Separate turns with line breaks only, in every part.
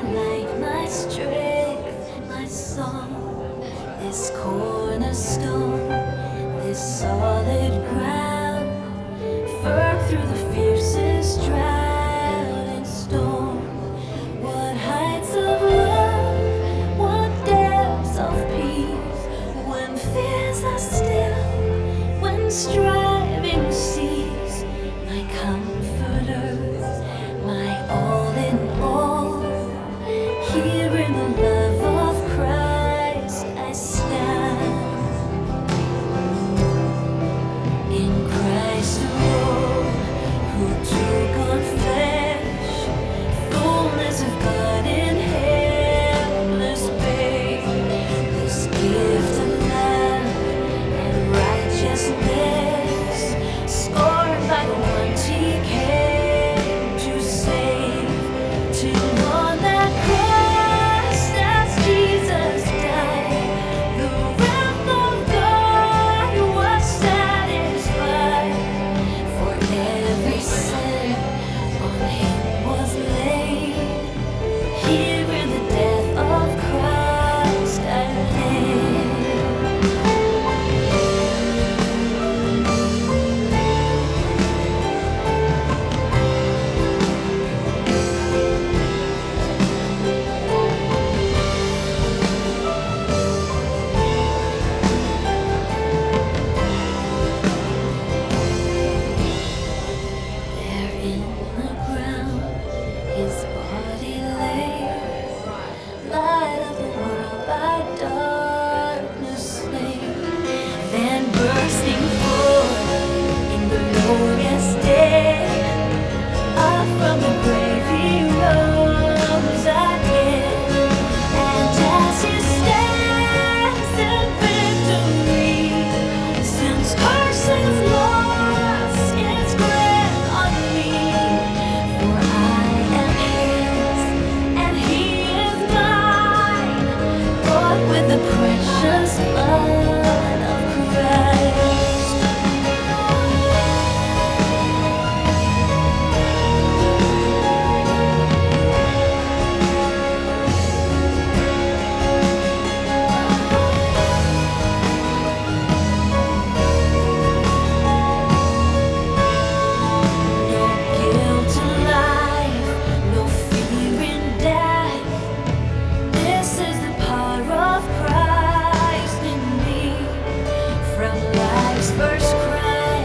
my light, my strength, my song. This cornerstone, this solid ground, firm through the fiercest drought and storm. What heights of love, what depths of peace, when fears are still, when striving cease. My comforter, my all in all, here in the love of Christ I stand. In Christ alone, who took on flesh, fullness of God in helpless babe, this gift of love and righteousness, scorned by the ones He came to save, till on that cross as Jesus died, the wrath of God was satisfied. For every sin on Him was laid. Here in the death of Christ I live. There in the ground His body lay, light of the world by darkness slain. Then bursting forth in glorious day, up from the grave He rose again. And as He stands in victory, sin's curse is lost, its grip on me. For I am His, and He is mine, bought with the precious blood of Christ. No guilt in life, no fear in death. This is the power of Christ in me. From life's first cry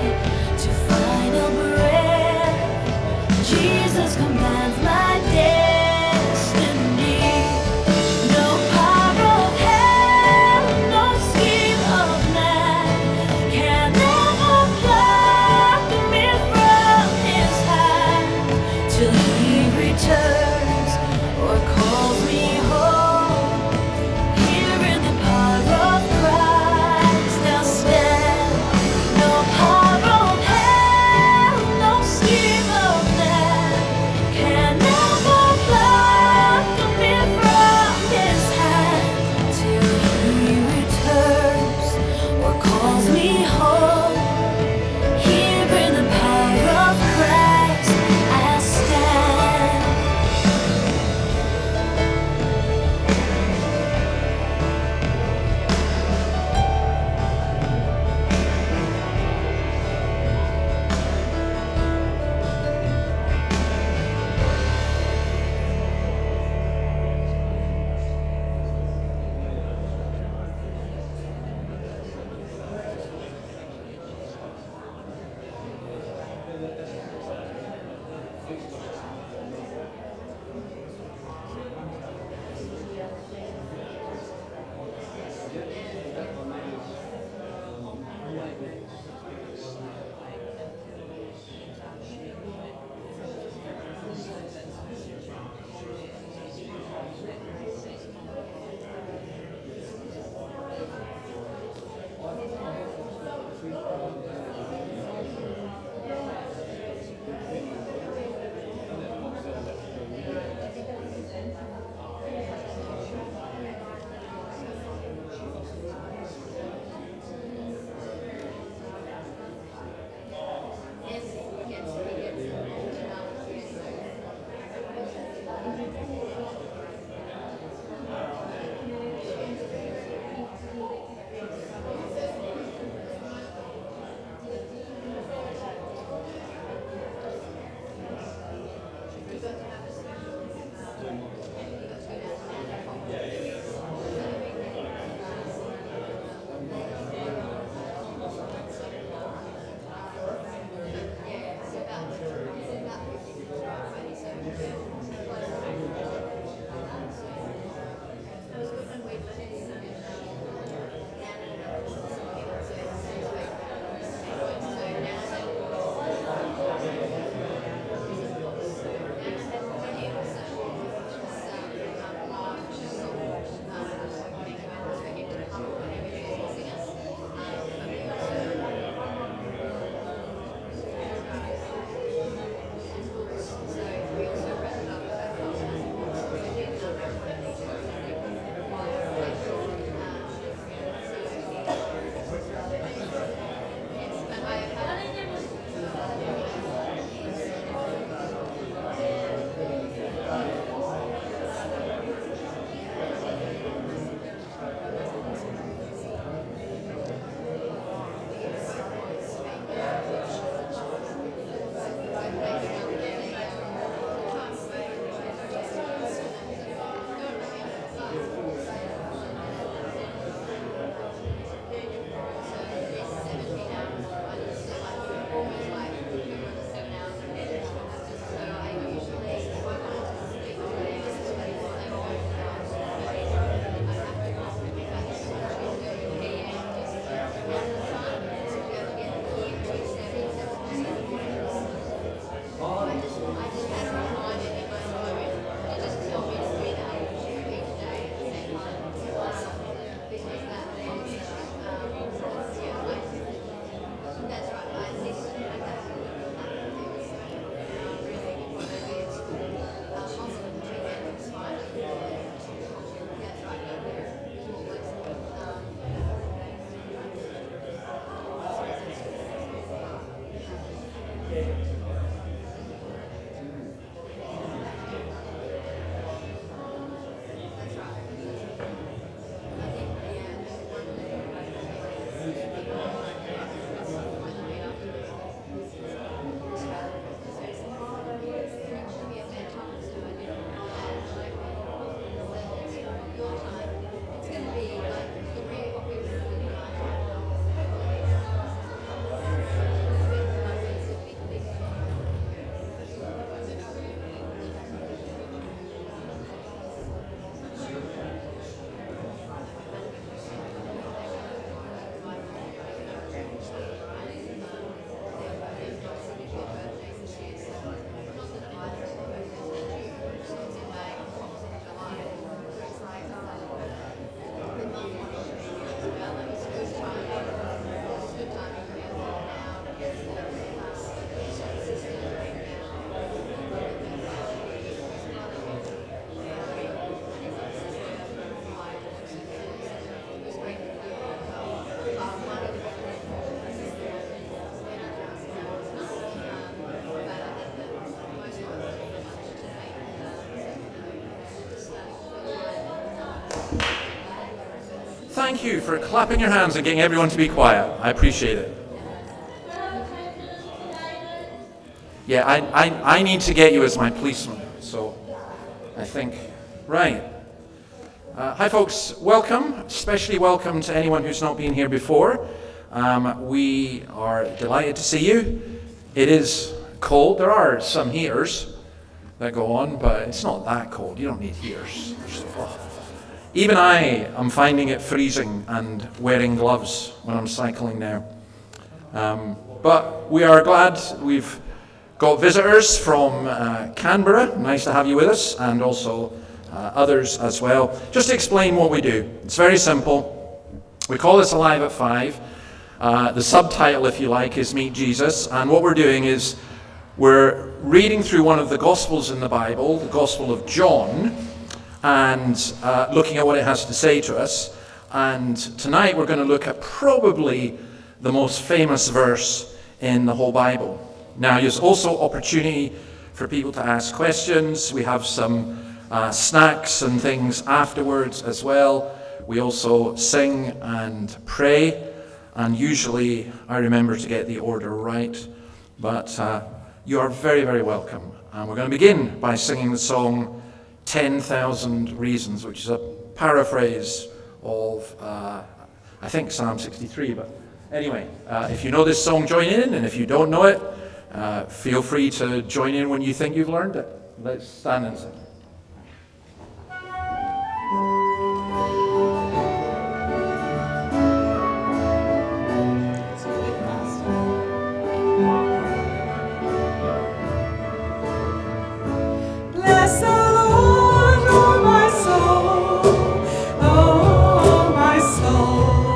to final breath, Jesus commands my destiny. No power of hell, no scheme of man can ever pluck me from His hand, till He returns or calls me home. Here in the power of Christ I'll stand. No power of hell, no scheme of man can ever pluck me from His hand, till He returns or calls me home. Here in the power of Christ I'll stand.
thank you for clapping your hands and getting everyone to be quiet. I appreciate it. Yeah, I need to get you as my policeman, so I think, right. Hi folks, welcome, especially welcome to anyone who's not been here before. We are delighted to see you. It is cold. There are some heaters that go on, but it's not that cold. You don't need heaters. Even I am finding it freezing and wearing gloves when I'm cycling now. But we are glad we've got visitors from Canberra. Nice to have you with us, and also others as well. Just to explain what we do. It's very simple. We call this Alive at 5. The subtitle, if you like, is Meet Jesus. And what we're doing is we're reading through one of the Gospels in the Bible, the Gospel of John, and looking at what it has to say to us. And tonight we're going to look at probably the most famous verse in the whole Bible. Now, there's also opportunity for people to ask questions. We have some snacks and things afterwards as well. We also sing and pray, and usually I remember to get the order right, but you are very, very welcome. And we're going to begin by singing the song 10,000 Reasons, which is a paraphrase of, I think, Psalm 63. But anyway, if you know this song, join in, and if you don't know it, feel free to join in when you think you've learned it. Let's stand and sing.
Bless the Lord, oh my soul,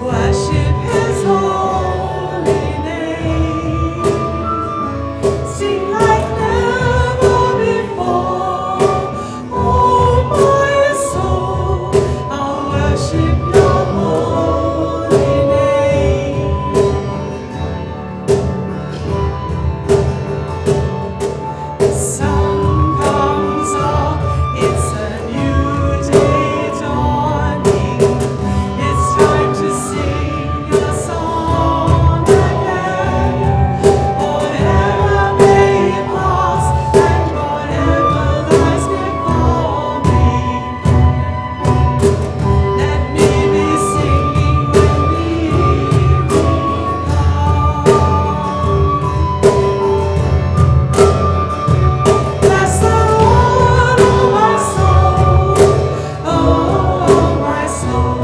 worship His holy name. Sing like never before, oh my soul, I'll worship Your holy name. The sun comes up, it's a new day dawning. It's time to sing a song again. Whatever may pass and whatever lies before me, let me be singing when the evening comes. Bless the Lord, oh my soul,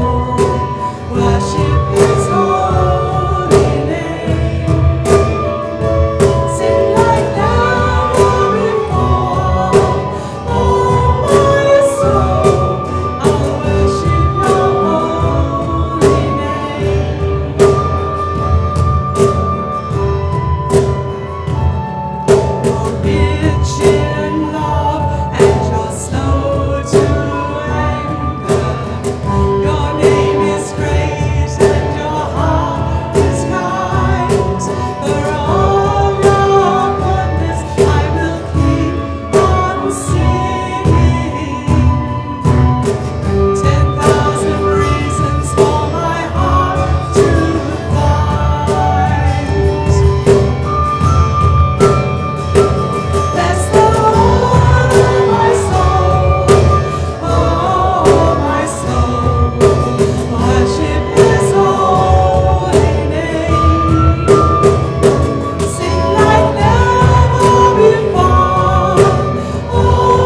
worship His holy name. Sing like never before, oh my soul, I'll worship Your holy name. You're rich in love and You're slow to anger. Your name is great and Your heart is kind. For all Your goodness I will keep on singing. 10,000 reasons for my heart to find. Bless the Lord, oh my soul, worship His holy name. Sing like never before, oh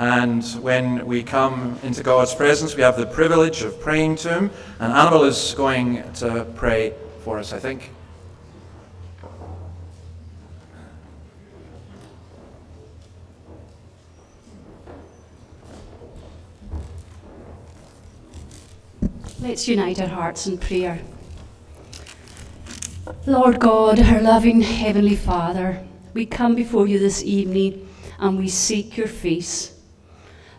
And when we come into God's presence, we have the privilege of praying to him. And Annabelle is going to pray for us, I think.
Let's unite our hearts in prayer. Lord God, our loving Heavenly Father, we come before you this evening and we seek your face.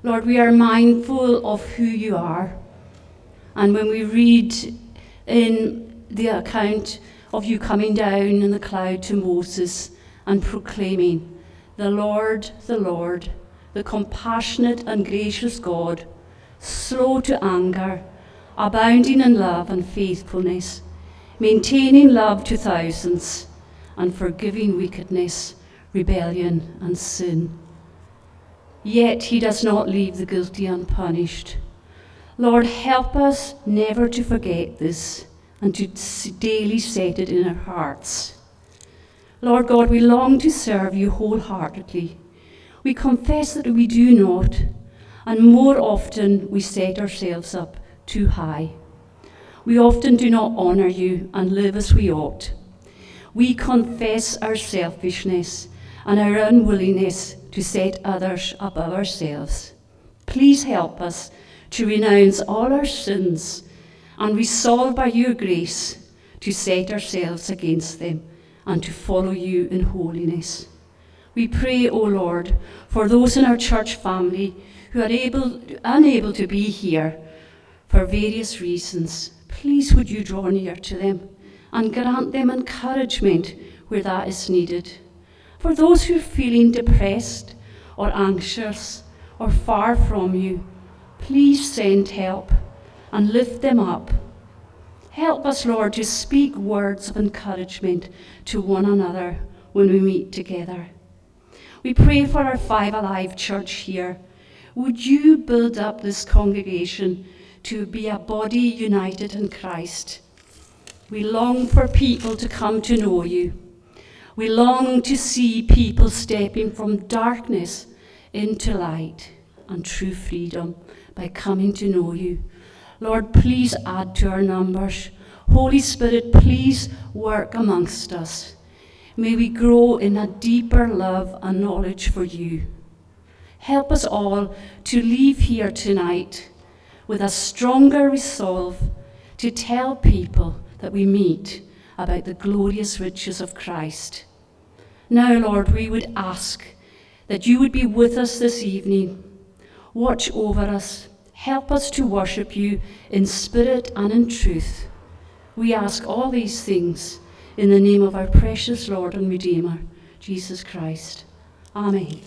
Lord, we are mindful of who you are. And when we read in the account of you coming down in the cloud to Moses and proclaiming, the Lord, the compassionate and gracious God, slow to anger, abounding in love and faithfulness, maintaining love to thousands, and forgiving wickedness, rebellion, and sin. Yet he does not leave the guilty unpunished. Lord, help us never to forget this and to daily set it in our hearts. Lord God, we long to serve you wholeheartedly. We confess that we do not, and more often we set ourselves up too high. We often do not honour you and live as we ought. We confess our selfishness and our unwillingness to set others above ourselves. Please help us to renounce all our sins and resolve by your grace to set ourselves against them and to follow you in holiness. We pray, O Lord, for those in our church family who are unable to be here for various reasons. Please would you draw near to them and grant them encouragement where that is needed. For those who are feeling depressed or anxious or far from you, please send help and lift them up. Help us, Lord, to speak words of encouragement to one another when we meet together. We pray for our Five Alive Church here. Would you build up this congregation to be a body united in Christ? We long for people to come to know you. We long to see people stepping from darkness into light and true freedom by coming to know you. Lord, please add to our numbers. Holy Spirit, please work amongst us. May we grow in a deeper love and knowledge for you. Help us all to leave here tonight with a stronger resolve to tell people that we meet about the glorious riches of Christ. Now, Lord, we would ask that you would be with us this evening. Watch over us. Help us to worship you in spirit and in truth. We ask all these things in the name of our precious Lord and Redeemer, Jesus Christ. Amen.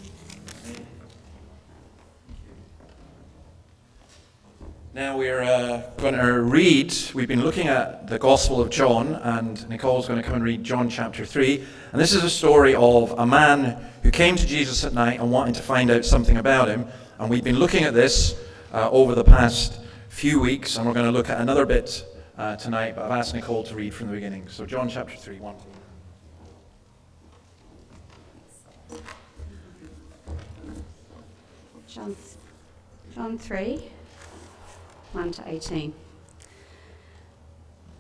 Now we're going to read, we've been looking at the Gospel of John, and Nicole's going to come and read John chapter 3. And this is a story of a man who came to Jesus at night and wanted to find out something about him. And we've been looking at this over the past few weeks, and we're going to look at another bit tonight, but I've asked Nicole to read from the beginning. So John chapter 3, 1.
John 3, 1 to 18.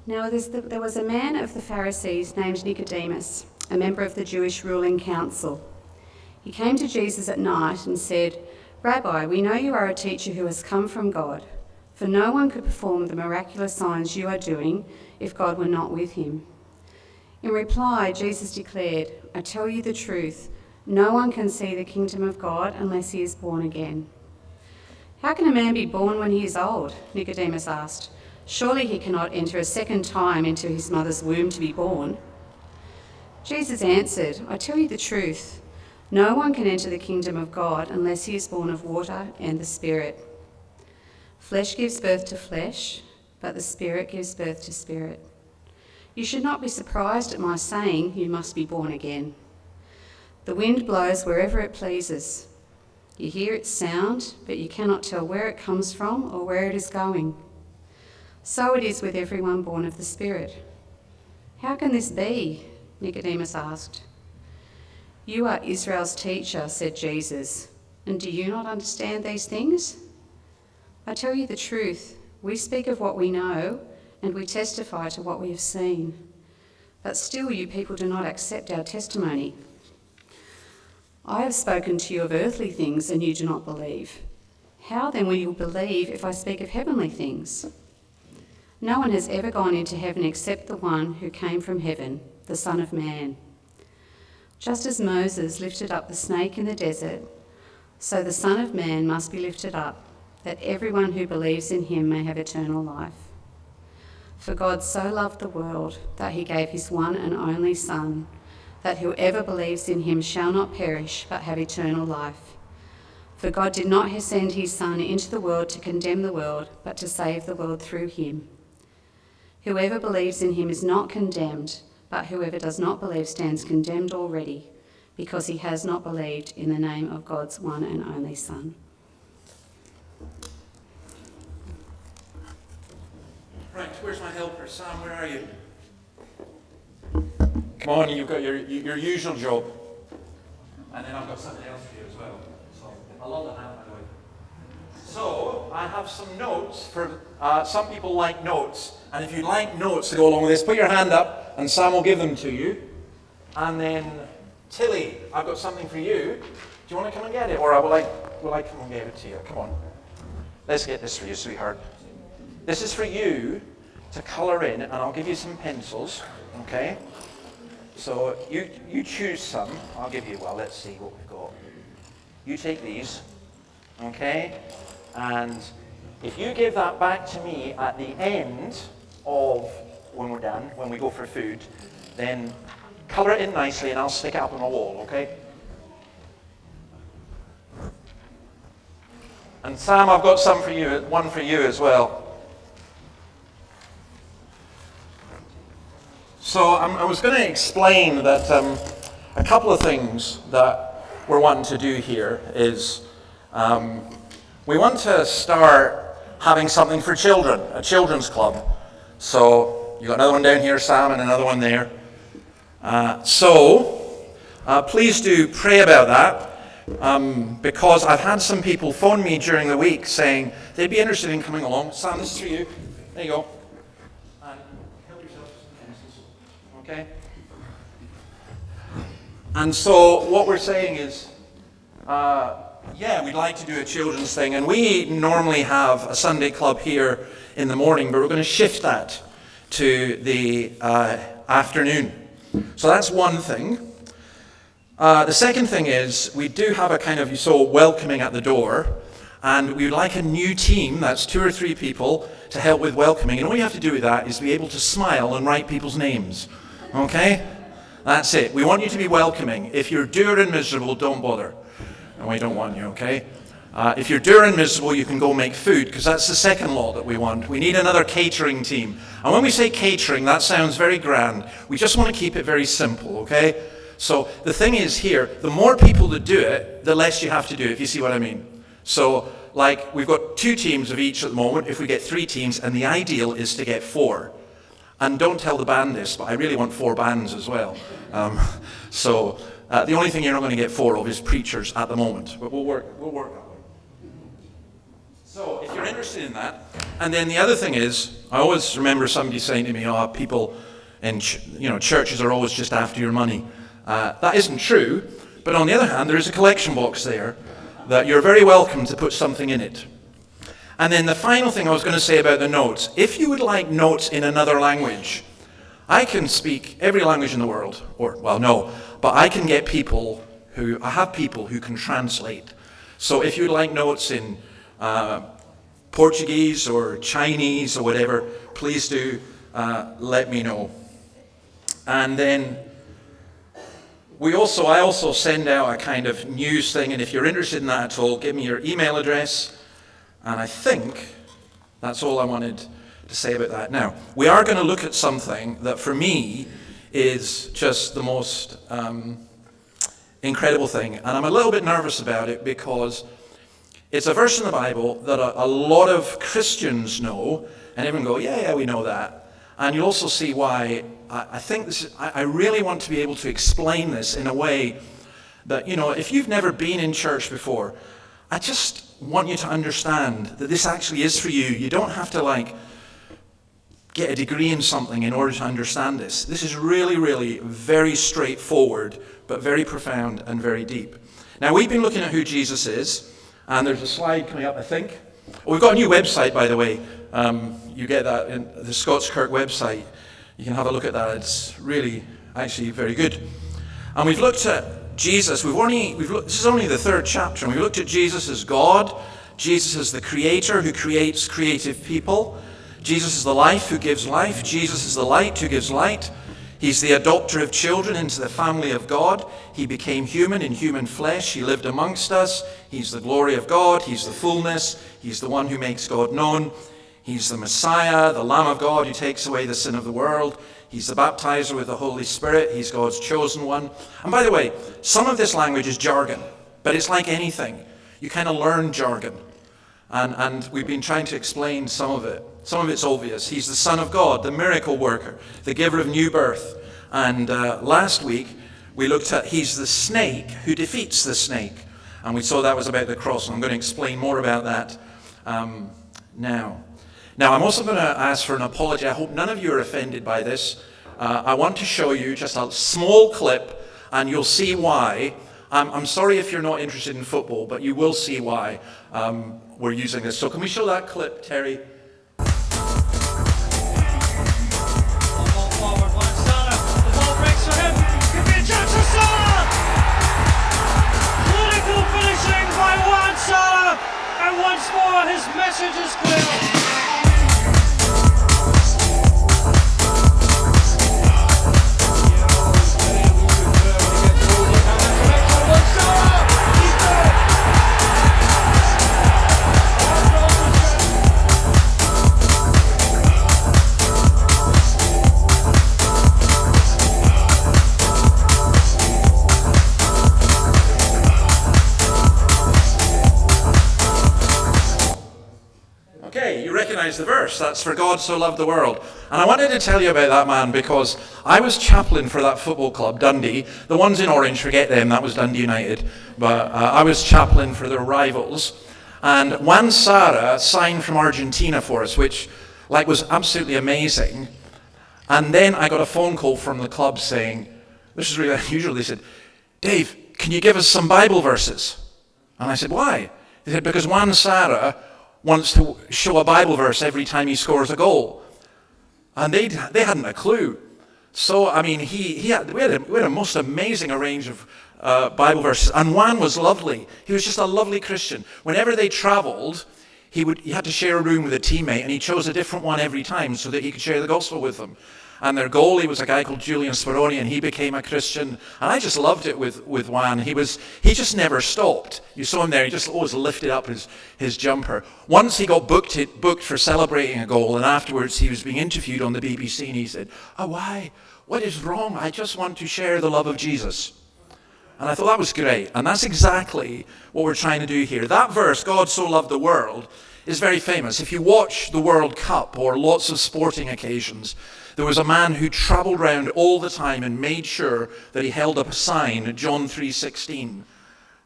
Now there was a man of the Pharisees named Nicodemus, a member of the Jewish ruling council. He came to Jesus at night and said, "Rabbi, we know you are a teacher who has come from God, for no one could perform the miraculous signs you are doing if God were not with him." In reply, Jesus declared, "I tell you the truth, no one can see the kingdom of God unless he is born again." "How can a man be born when he is old?" Nicodemus asked. "Surely he cannot enter a second time into his mother's womb to be born." Jesus answered, "I tell you the truth, no one can enter the kingdom of God unless he is born of water and the Spirit. Flesh gives birth to flesh, but the Spirit gives birth to spirit. You should not be surprised at my saying, 'You must be born again.' The wind blows wherever it pleases. You hear its sound, but you cannot tell where it comes from or where it is going. So it is with everyone born of the Spirit." "How can this be?" Nicodemus asked. "You are Israel's teacher," said Jesus. And do you not understand these things? I tell you the truth, we speak of what we know, and we testify to what we have seen. But still you people do not accept our testimony. I have spoken to you of earthly things, and you do not believe. How then will you believe if I speak of heavenly things? No one has ever gone into heaven except the one who came from heaven, the Son of Man. Just as Moses lifted up the snake in the desert, so the Son of Man must be lifted up, that everyone who believes in him may have eternal life. For God so loved the world that he gave his one and only Son, that whoever believes in him shall not perish but have eternal life. For God did not send his Son into the world to condemn the world, but to save the world through him. Whoever believes in him is not condemned, but whoever does not believe stands condemned already, because he has not believed in the name of God's one and only Son.
Right, where's my helper? Sam, where are you? Come on, you've got your usual job. And then I've got something else for you as well. So, I love the hat, by the way. So, I have some notes for, some people like notes. And if you like notes to go along with this, put your hand up and Sam will give them to you. And then, Tilly, I've got something for you. Do you want to come and get it? Or will I come and give it to you? Come on. Let's get this for you, sweetheart. This is for you to colour in, and I'll give you some pencils, okay? So you choose some. I'll give you, well, let's see what we've got. You take these, okay? And if you give that back to me at the end of when we're done, when we go for food, then colour it in nicely and I'll stick it up on the wall, okay? And Sam, I've got some for you, one for you as well. So I was going to explain that a couple of things that we're wanting to do here is we want to start having something for children, a children's club. So you got another one down here, Sam, and another one there. Please do pray about that because I've had some people phone me during the week saying they'd be interested in coming along. Sam, this is for you. There you go. Okay? And so what we're saying is, we'd like to do a children's thing. And we normally have a Sunday club here in the morning, but we're going to shift that to the afternoon. So that's one thing. The second thing is, we do have a kind of welcoming at the door. And we would like a new team, that's 2 or 3 people, to help with welcoming. And all you have to do with that is be able to smile and write people's names. Okay? That's it. We want you to be welcoming. If you're dour and miserable, don't bother. And we don't want you, okay? If you're dour and miserable, you can go make food, because that's the second law that we want. We need another catering team. And when we say catering, that sounds very grand. We just want to keep it very simple, okay? So the thing is here, the more people that do it, the less you have to do, if you see what I mean. So, like, we've got 2 teams of each at the moment. If we get 3 teams, and the ideal is to get 4. And don't tell the band this, but I really want 4 bands as well. The only thing you're not going to get 4 of is preachers at the moment. But we'll work that way. So if you're interested in that, and then the other thing is, I always remember somebody saying to me, people in churches are always just after your money. That isn't true, but on the other hand, there is a collection box there that you're very welcome to put something in it. And then the final thing I was going to say about the notes, if you would like notes in another language, I can speak every language in the world, but I can get I have people who can translate. So if you'd like notes in Portuguese or Chinese or whatever, please do let me know. And then I also send out a kind of news thing, and if you're interested in that at all, give me your email address. And I think that's all I wanted to say about that. Now, we are going to look at something that for me is just the most incredible thing. And I'm a little bit nervous about it because it's a verse in the Bible that a lot of Christians know, and everyone go, yeah, we know that. And you'll also see why I think I really want to be able to explain this in a way that, if you've never been in church before, I just want you to understand that this actually is for you. You don't have to get a degree in something in order to understand this. This is really, really very straightforward, but very profound and very deep. Now, we've been looking at who Jesus is, and there's a slide coming up, I think. Oh, we've got a new website, by the way. You get that in the Scots Kirk website. You can have a look at that. It's really, actually, very good. And we've looked at Jesus. This is only the third chapter, and we've looked at Jesus as God. Jesus is the creator who creates creative people. Jesus is the life who gives life. Jesus is the light who gives light. He's the adopter of children into the family of God. He became human in human flesh. He lived amongst us. He's the glory of God. He's the fullness. He's the one who makes God known. He's the Messiah, the Lamb of God who takes away the sin of the world. He's the baptizer with the Holy Spirit. He's God's chosen one. And by the way, some of this language is jargon, but it's like anything. You kind of learn jargon. And we've been trying to explain some of it. Some of it's obvious. He's the Son of God, the miracle worker, the giver of new birth. And last week, we looked at he's the snake who defeats the snake. And we saw that was about the cross. And I'm going to explain more about that now. Now, I'm also going to ask for an apology. I hope none of you are offended by this. I want to show you just a small clip, and you'll see why. I'm sorry if you're not interested in football, but you will see why we're using this. So can we show that clip, Terry?
And once more, his message is clear.
The verse, that's for God so loved the world. And I wanted to tell you about that man because I was chaplain for that football club, Dundee. The ones in orange, forget them, that was Dundee United. But I was chaplain for their rivals. And Juan Sara signed from Argentina for us, which was absolutely amazing. And then I got a phone call from the club saying, this is really unusual, they said, Dave, can you give us some Bible verses? And I said, why? They said, because Juan Sara wants to show a Bible verse every time he scores a goal. And they hadn't a clue. So, I mean, we had a most amazing range of Bible verses. And Juan was lovely. He was just a lovely Christian. Whenever they traveled, he had to share a room with a teammate, and he chose a different one every time so that he could share the gospel with them. And their goalie was a guy called Julian Speroni, and he became a Christian. And I just loved it with Juan. He just never stopped. You saw him there, he just always lifted up his jumper. Once he got booked for celebrating a goal, and afterwards he was being interviewed on the BBC, and he said, "Oh, why? What is wrong? I just want to share the love of Jesus." And I thought that was great. And that's exactly what we're trying to do here. That verse, God so loved the world, is very famous. If you watch the World Cup or lots of sporting occasions, there was a man who traveled around all the time and made sure that he held up a sign, John 3:16,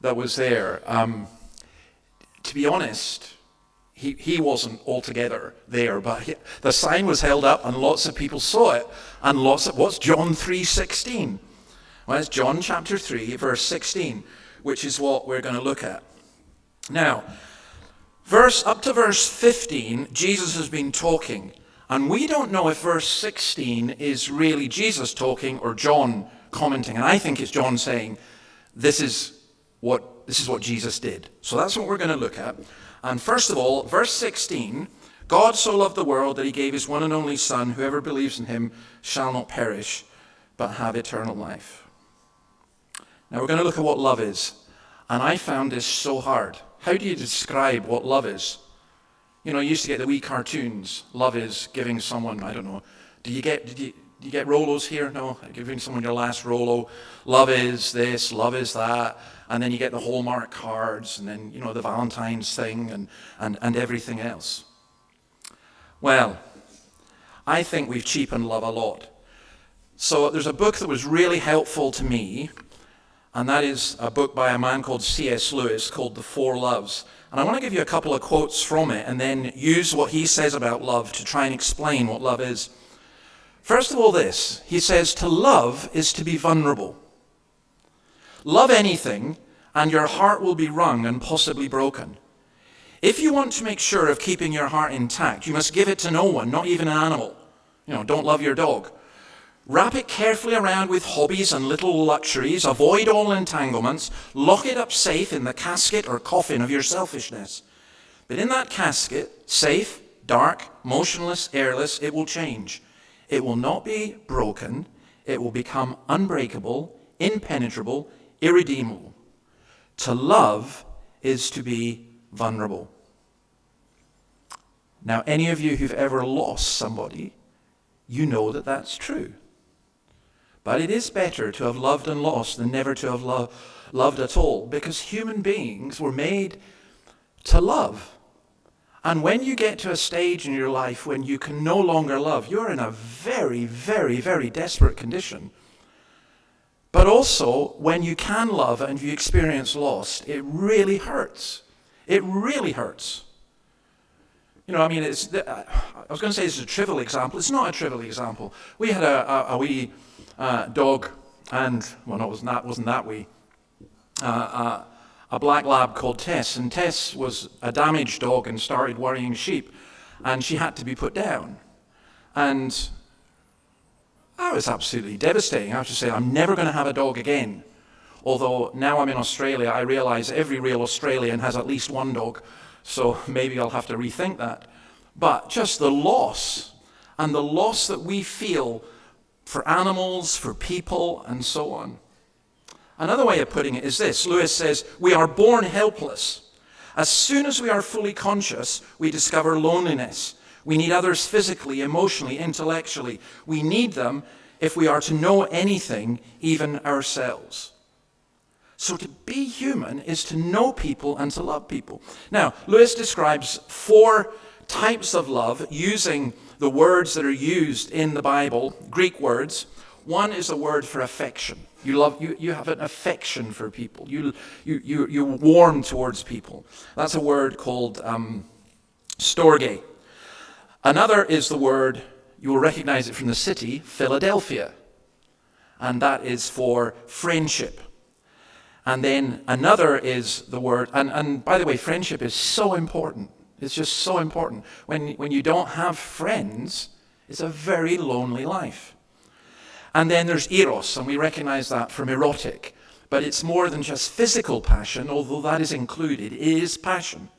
that was there. To be honest, he wasn't altogether there, but the sign was held up and lots of people saw it. And what's John 3:16? Well, it's John chapter 3, verse 16, which is what we're going to look at. Now, up to verse 15, Jesus has been talking. And we don't know if verse 16 is really Jesus talking or John commenting. And I think it's John saying, this is what Jesus did. So that's what we're going to look at. And first of all, verse 16, God so loved the world that he gave his one and only Son. Whoever believes in him shall not perish, but have eternal life. Now we're going to look at what love is. And I found this so hard. How do you describe what love is? You know, you used to get the wee cartoons. Love is giving someone, I don't know, did you get Rolos here? No, giving someone your last Rolo. Love is this, love is that. And then you get the Hallmark cards, and then, you know, the Valentine's thing and everything else. Well, I think we've cheapened love a lot. So there's a book that was really helpful to me, And that is a book by a man called C.S. Lewis called The Four Loves. And I want to give you a couple of quotes from it and then use what he says about love to try and explain what love is. First of all, this. He says, to love is to be vulnerable. Love anything, and your heart will be wrung and possibly broken. If you want to make sure of keeping your heart intact, you must give it to no one, not even an animal. Don't love your dog. Wrap it carefully around with hobbies and little luxuries. Avoid all entanglements. Lock it up safe in the casket or coffin of your selfishness. But in that casket, safe, dark, motionless, airless, it will change. It will not be broken. It will become unbreakable, impenetrable, irredeemable. To love is to be vulnerable. Now, any of you who've ever lost somebody, you know that that's true. But it is better to have loved and lost than never to have loved at all, because human beings were made to love. And when you get to a stage in your life when you can no longer love, you're in a very, very, very desperate condition. But also, when you can love and you experience loss, it really hurts. It really hurts. I was going to say it's a trivial example. It's not a trivial example. We had a wee dog, and, well, no, it wasn't that wee. A black lab called Tess, and Tess was a damaged dog and started worrying sheep, and she had to be put down. And that was absolutely devastating. I have to say, I'm never going to have a dog again. Although now I'm in Australia, I realize every real Australian has at least one dog, so maybe I'll have to rethink that. But just the loss, and the loss that we feel for animals, for people, and so on. Another way of putting it is this. Lewis says, we are born helpless. As soon as we are fully conscious, we discover loneliness. We need others physically, emotionally, intellectually. We need them if we are to know anything, even ourselves. So to be human is to know people and to love people. Now, Lewis describes 4 types of love using the words that are used in the Bible, Greek words. One is a word for affection. You have an affection for people. You're warm towards people. That's a word called storge. Another is the word, you will recognize it from the city, Philadelphia. And that is for friendship. And then another is the word, and by the way, friendship is so important. It's just so important. When you don't have friends, it's a very lonely life. And then there's eros, and we recognize that from erotic. But it's more than just physical passion, although that is included. It is passion.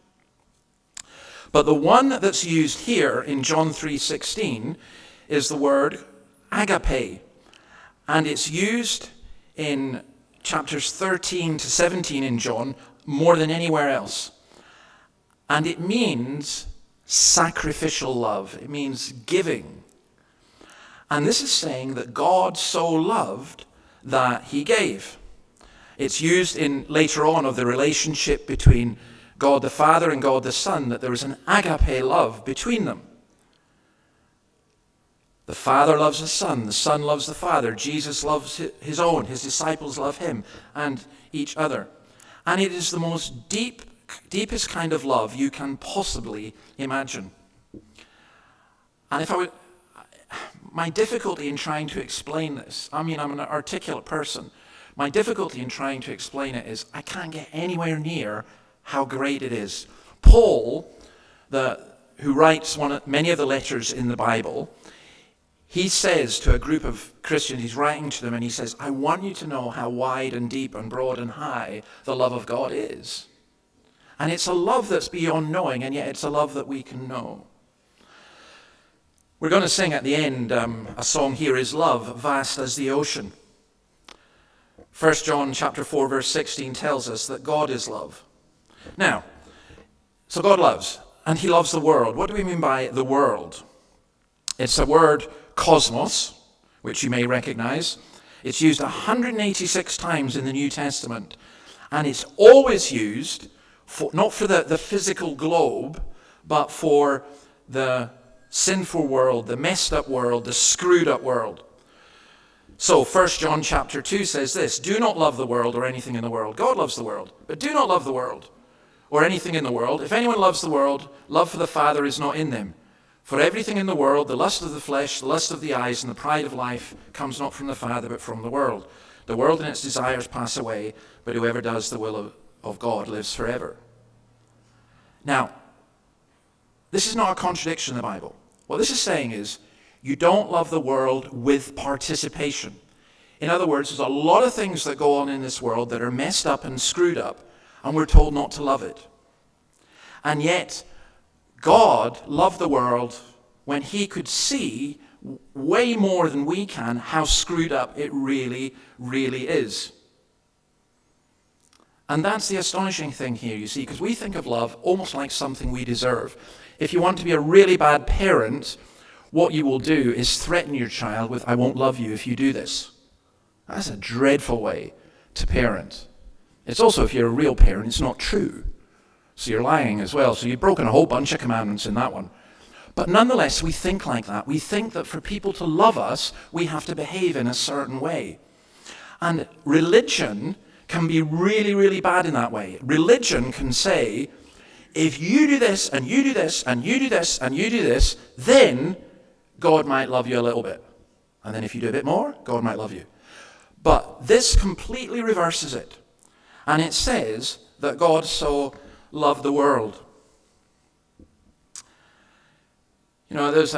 But the one that's used here in John 3:16 is the word agape. And it's used in chapters 13 to 17 in John more than anywhere else. And it means sacrificial love. It means giving. And this is saying that God so loved that he gave. It's used in later on of the relationship between God the Father and God the Son, that there is an agape love between them. The Father loves the Son loves the Father, Jesus loves his own, his disciples love him, and each other. And it is the most deepest kind of love you can possibly imagine. And my difficulty in trying to explain this, I'm an articulate person. My difficulty in trying to explain it is I can't get anywhere near how great it is. Paul, who writes many of the letters in the Bible, he says to a group of Christians, he's writing to them, and he says, I want you to know how wide and deep and broad and high the love of God is. And it's a love that's beyond knowing, and yet it's a love that we can know. We're going to sing at the end a song, Here is Love, Vast as the Ocean. 1 John chapter 4, verse 16 tells us that God is love. Now, so God loves, and he loves the world. What do we mean by the world? It's a word, cosmos, which you may recognize. It's used 186 times in the New Testament. And it's always used, not for the physical globe, but for the sinful world, the messed up world, the screwed up world. So 1 John chapter 2 says this, do not love the world or anything in the world. God loves the world, but do not love the world or anything in the world. If anyone loves the world, love for the Father is not in them. For everything in the world, the lust of the flesh, the lust of the eyes, and the pride of life comes not from the Father, but from the world. The world and its desires pass away, but whoever does the will of God lives forever. Now, this is not a contradiction in the Bible. What this is saying is, you don't love the world with participation. In other words, there's a lot of things that go on in this world that are messed up and screwed up, and we're told not to love it. And yet, God loved the world when he could see way more than we can how screwed up it really, really is. And that's the astonishing thing here, you see, because we think of love almost like something we deserve. If you want to be a really bad parent, what you will do is threaten your child with, I won't love you if you do this. That's a dreadful way to parent. It's also, if you're a real parent, it's not true. So you're lying as well. So you've broken a whole bunch of commandments in that one. But nonetheless, we think like that. We think that for people to love us, we have to behave in a certain way. And religion can be really, really bad in that way. Religion can say, if you do this, and you do this, and you do this, and you do this, then God might love you a little bit. And then if you do a bit more, God might love you. But this completely reverses it. And it says that God so loved the world. You know, there was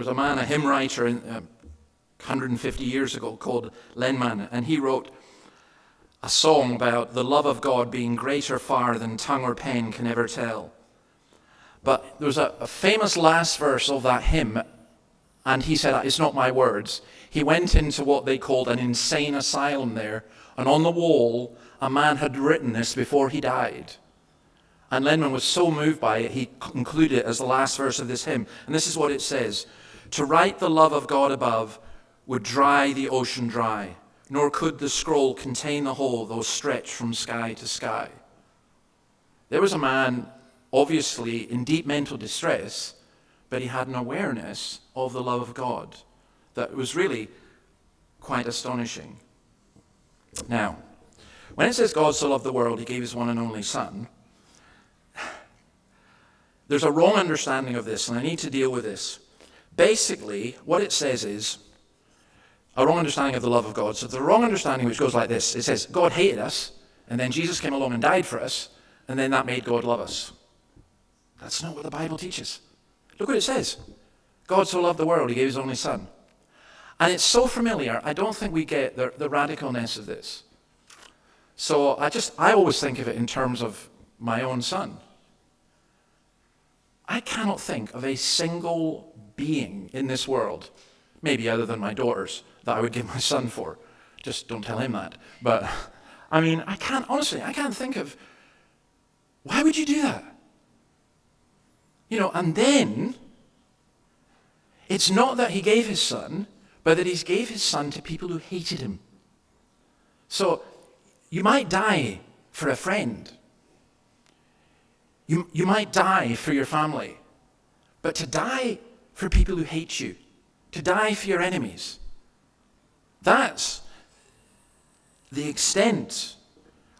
a man, a hymn writer 150 years ago called Lenman, and he wrote a song about the love of God being greater far than tongue or pen can ever tell. But there was a famous last verse of that hymn, and he said, it's not my words. He went into what they called an insane asylum there, and on the wall, a man had written this before he died. And Lenman was so moved by it, he included it as the last verse of this hymn. And this is what it says. To write the love of God above would dry the ocean dry, nor could the scroll contain the whole, though stretched from sky to sky. There was a man, obviously in deep mental distress, but he had an awareness of the love of God that was really quite astonishing. Now, when it says God so loved the world, he gave his one and only Son, there's a wrong understanding of this, and I need to deal with this. Basically, what it says is a wrong understanding of the love of God. So the wrong understanding which goes like this. It says God hated us, and then Jesus came along and died for us, and then that made God love us. That's not what the Bible teaches. Look what it says. God so loved the world, he gave his only Son. And it's so familiar, I don't think we get the radicalness of this. So I always think of it in terms of my own son. I cannot think of a single being in this world, maybe other than my daughters, that I would give my son for. Just don't tell him that. But, I mean, I can't think of, why would you do that? You know, and then, it's not that he gave his son, but that he gave his son to people who hated him. So, you might die for a friend. You might die for your family. But to die for people who hate you, to die for your enemies, that's the extent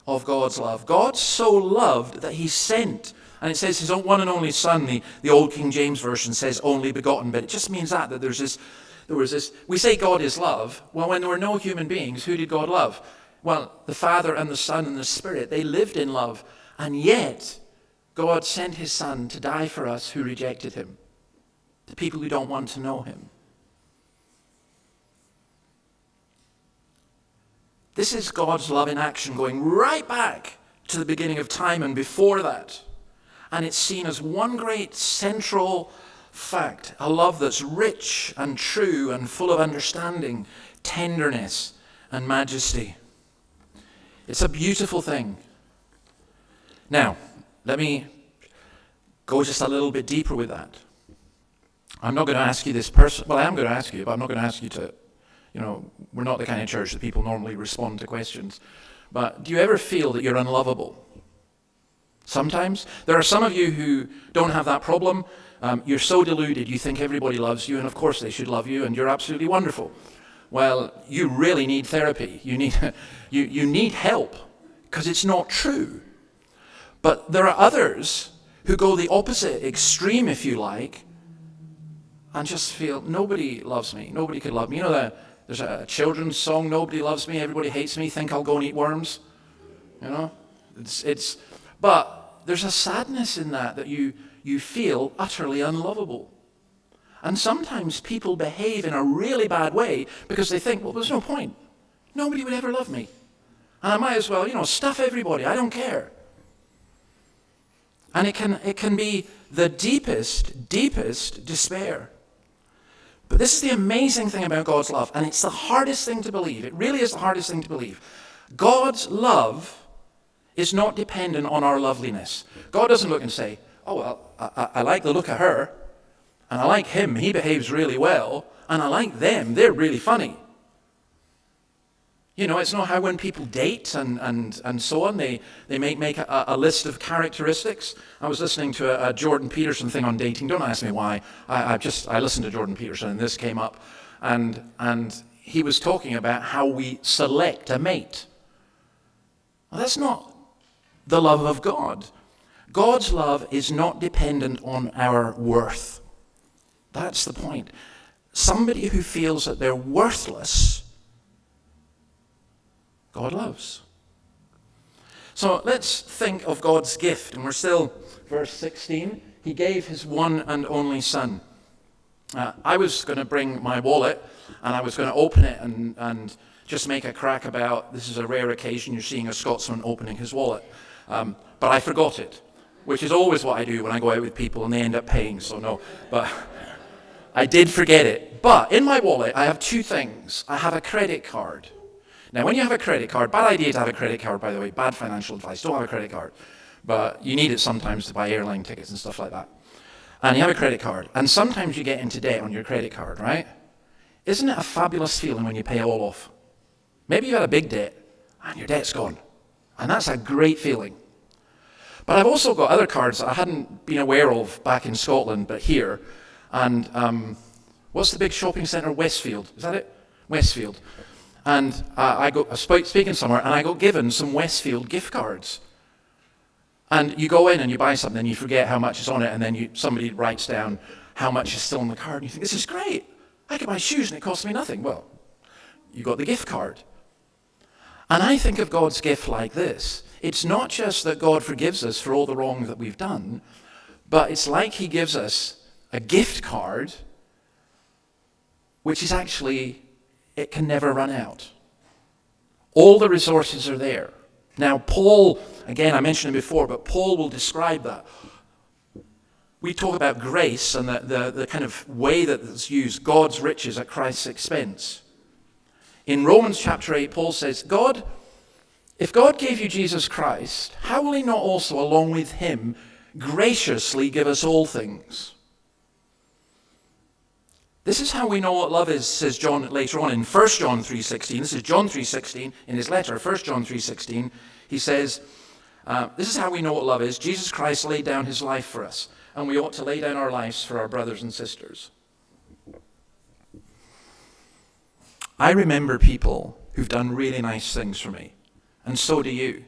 of God's love. God so loved that he sent, and it says his one and only Son, the old King James Version says only begotten, but it just means that there was this, we say God is love. Well, when there were no human beings, who did God love? Well, the Father and the Son and the Spirit, they lived in love, and yet God sent his Son to die for us who rejected him, the people who don't want to know him. This is God's love in action, going right back to the beginning of time and before that. And it's seen as one great central fact, a love that's rich and true and full of understanding, tenderness, and majesty. It's a beautiful thing. Now, let me go just a little bit deeper with that. I'm not going to ask you this well, I am going to ask you, but I'm not going to ask you to, we're not the kind of church that people normally respond to questions. But do you ever feel that you're unlovable? Sometimes. There are some of you who don't have that problem. You're so deluded, you think everybody loves you, and of course they should love you, and you're absolutely wonderful. Well, you really need therapy. You need, you need help, because it's not true. But there are others who go the opposite extreme, if you like, and just feel, nobody loves me, nobody could love me. You know, there's a children's song, nobody loves me, everybody hates me, think I'll go and eat worms. You know, but there's a sadness in that you feel utterly unlovable. And sometimes people behave in a really bad way because they think, well, there's no point. Nobody would ever love me. And I might as well, stuff everybody. I don't care. And it can be the deepest despair. But this is the amazing thing about God's love, and it's the hardest thing to believe. It really is the hardest thing to believe. God's love is not dependent on our loveliness. God doesn't look and say, oh, well, I like the look of her, and I like him, he behaves really well, and I like them, they're really funny. It's not how when people date and so on, they make a list of characteristics. I was listening to a Jordan Peterson thing on dating. Don't ask me why. I listened to Jordan Peterson and this came up. And he was talking about how we select a mate. Well, that's not the love of God. God's love is not dependent on our worth. That's the point. Somebody who feels that they're worthless, God loves. So let's think of God's gift. And we're still, verse 16. He gave his one and only son. I was going to bring my wallet and I was going to open it and just make a crack about, this is a rare occasion, you're seeing a Scotsman opening his wallet. But I forgot it, which is always what I do when I go out with people and they end up paying, so no. But I did forget it. But in my wallet, I have two things. I have a credit card. Now, when you have a credit card, bad idea to have a credit card, by the way, bad financial advice, don't have a credit card. But you need it sometimes to buy airline tickets and stuff like that. And you have a credit card, and sometimes you get into debt on your credit card, right? Isn't it a fabulous feeling when you pay it all off? Maybe you had a big debt, and your debt's gone. And that's a great feeling. But I've also got other cards that I hadn't been aware of back in Scotland, but here. And what's the big shopping centre? Westfield. Is that it? Westfield. And I was speaking somewhere, and I got given some Westfield gift cards. And you go in and you buy something, and you forget how much is on it, and then somebody writes down how much is still on the card, and you think, this is great. I could buy shoes, and it costs me nothing. Well, you got the gift card. And I think of God's gift like this. It's not just that God forgives us for all the wrong that we've done, but it's like he gives us a gift card, which is actually, it can never run out. All the resources are there. Now, Paul, again, I mentioned him before, but Paul will describe that. We talk about grace and the kind of way that it's used, God's riches at Christ's expense. In Romans chapter 8, Paul says, if God gave you Jesus Christ, how will he not also, along with him, graciously give us all things? This is how we know what love is, says John later on in 1 John 3:16. This is John 3:16 in his letter, 1 John 3:16. He says, this is how we know what love is. Jesus Christ laid down his life for us, and we ought to lay down our lives for our brothers and sisters. I remember people who've done really nice things for me, and so do you.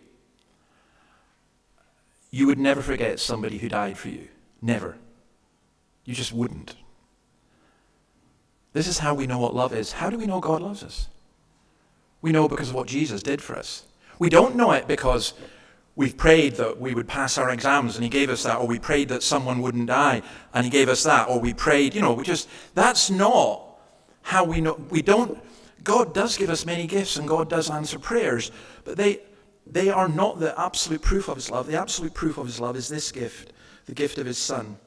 You would never forget somebody who died for you. Never. You just wouldn't. This is how we know what love is. How do we know God loves us? We know because of what Jesus did for us. We don't know it because we've prayed that we would pass our exams and he gave us that, or we prayed that someone wouldn't die and he gave us that, or we prayed, that's not how we know. God does give us many gifts and God does answer prayers, but they are not the absolute proof of his love. The absolute proof of his love is this gift, the gift of his son.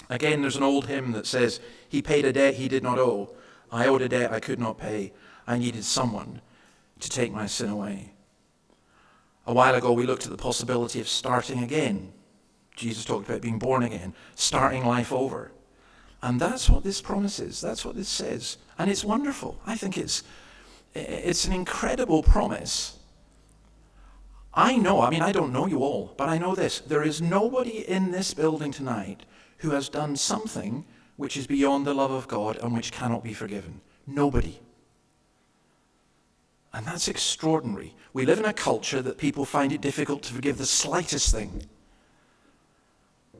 Again, there's an old hymn that says, he paid a debt he did not owe. I owed a debt I could not pay. I needed someone to take my sin away. A while ago, we looked at the possibility of starting again. Jesus talked about being born again, starting life over. And that's what this promises. That's what this says. And it's wonderful. I think it's an incredible promise. I don't know you all, but I know this. There is nobody in this building tonight who has done something which is beyond the love of God and which cannot be forgiven. Nobody. And that's extraordinary. We live in a culture that people find it difficult to forgive the slightest thing.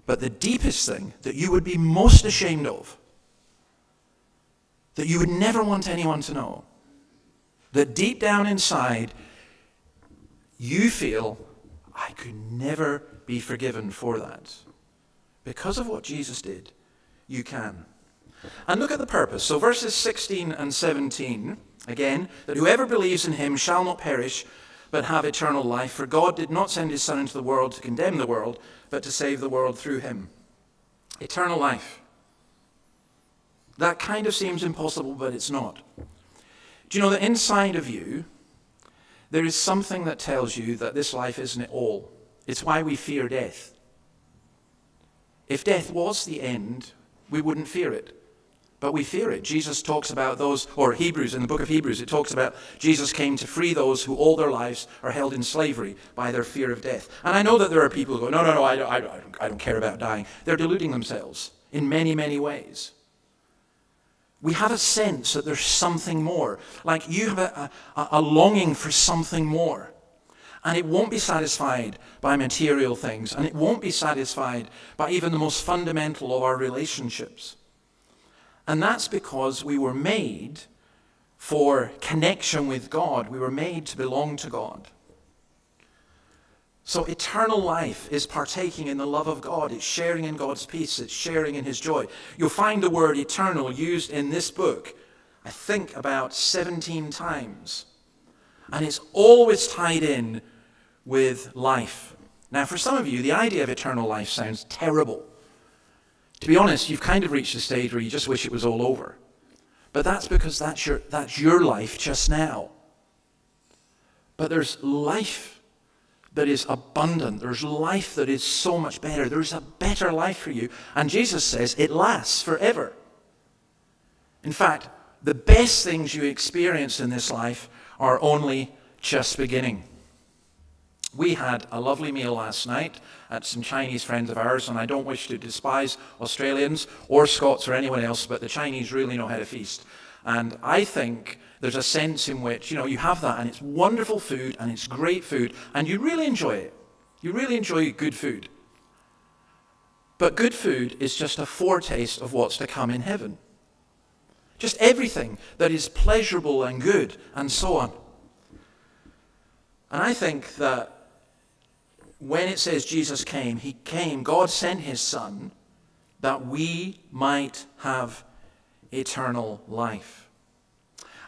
But the deepest thing that you would be most ashamed of, that you would never want anyone to know, that deep down inside you feel, I could never be forgiven for that. Because of what Jesus did, you can. And look at the purpose. So verses 16 and 17, again, that whoever believes in him shall not perish, but have eternal life. For God did not send his Son into the world to condemn the world, but to save the world through him. Eternal life. That kind of seems impossible, but it's not. Do you know that inside of you, there is something that tells you that this life isn't it all? It's why we fear death. If death was the end, we wouldn't fear it. But we fear it. Jesus talks about those, or Hebrews, in the book of Hebrews, it talks about Jesus came to free those who all their lives are held in slavery by their fear of death. And I know that there are people who go, no, I don't care about dying. They're deluding themselves in many, many ways. We have a sense that there's something more. Like you have a longing for something more. And it won't be satisfied by material things. And it won't be satisfied by even the most fundamental of our relationships. And that's because we were made for connection with God. We were made to belong to God. So eternal life is partaking in the love of God. It's sharing in God's peace. It's sharing in his joy. You'll find the word eternal used in this book, I think about 17 times. And it's always tied in with life. Now, for some of you, the idea of eternal life sounds terrible. To be honest, you've kind of reached a stage where you just wish it was all over. But that's because that's your life just now. But there's life that is abundant. There's life that is so much better. There's a better life for you. And Jesus says it lasts forever. In fact, the best things you experience in this life are only just beginning. We had a lovely meal last night at some Chinese friends of ours, and I don't wish to despise Australians or Scots or anyone else, but the Chinese really know how to feast. And I think there's a sense in which, you have that, and it's wonderful food, and it's great food, and you really enjoy it. You really enjoy good food. But good food is just a foretaste of what's to come in heaven. Just everything that is pleasurable and good, and so on. And I think that when it says Jesus came, he came, God sent his Son, that we might have eternal life.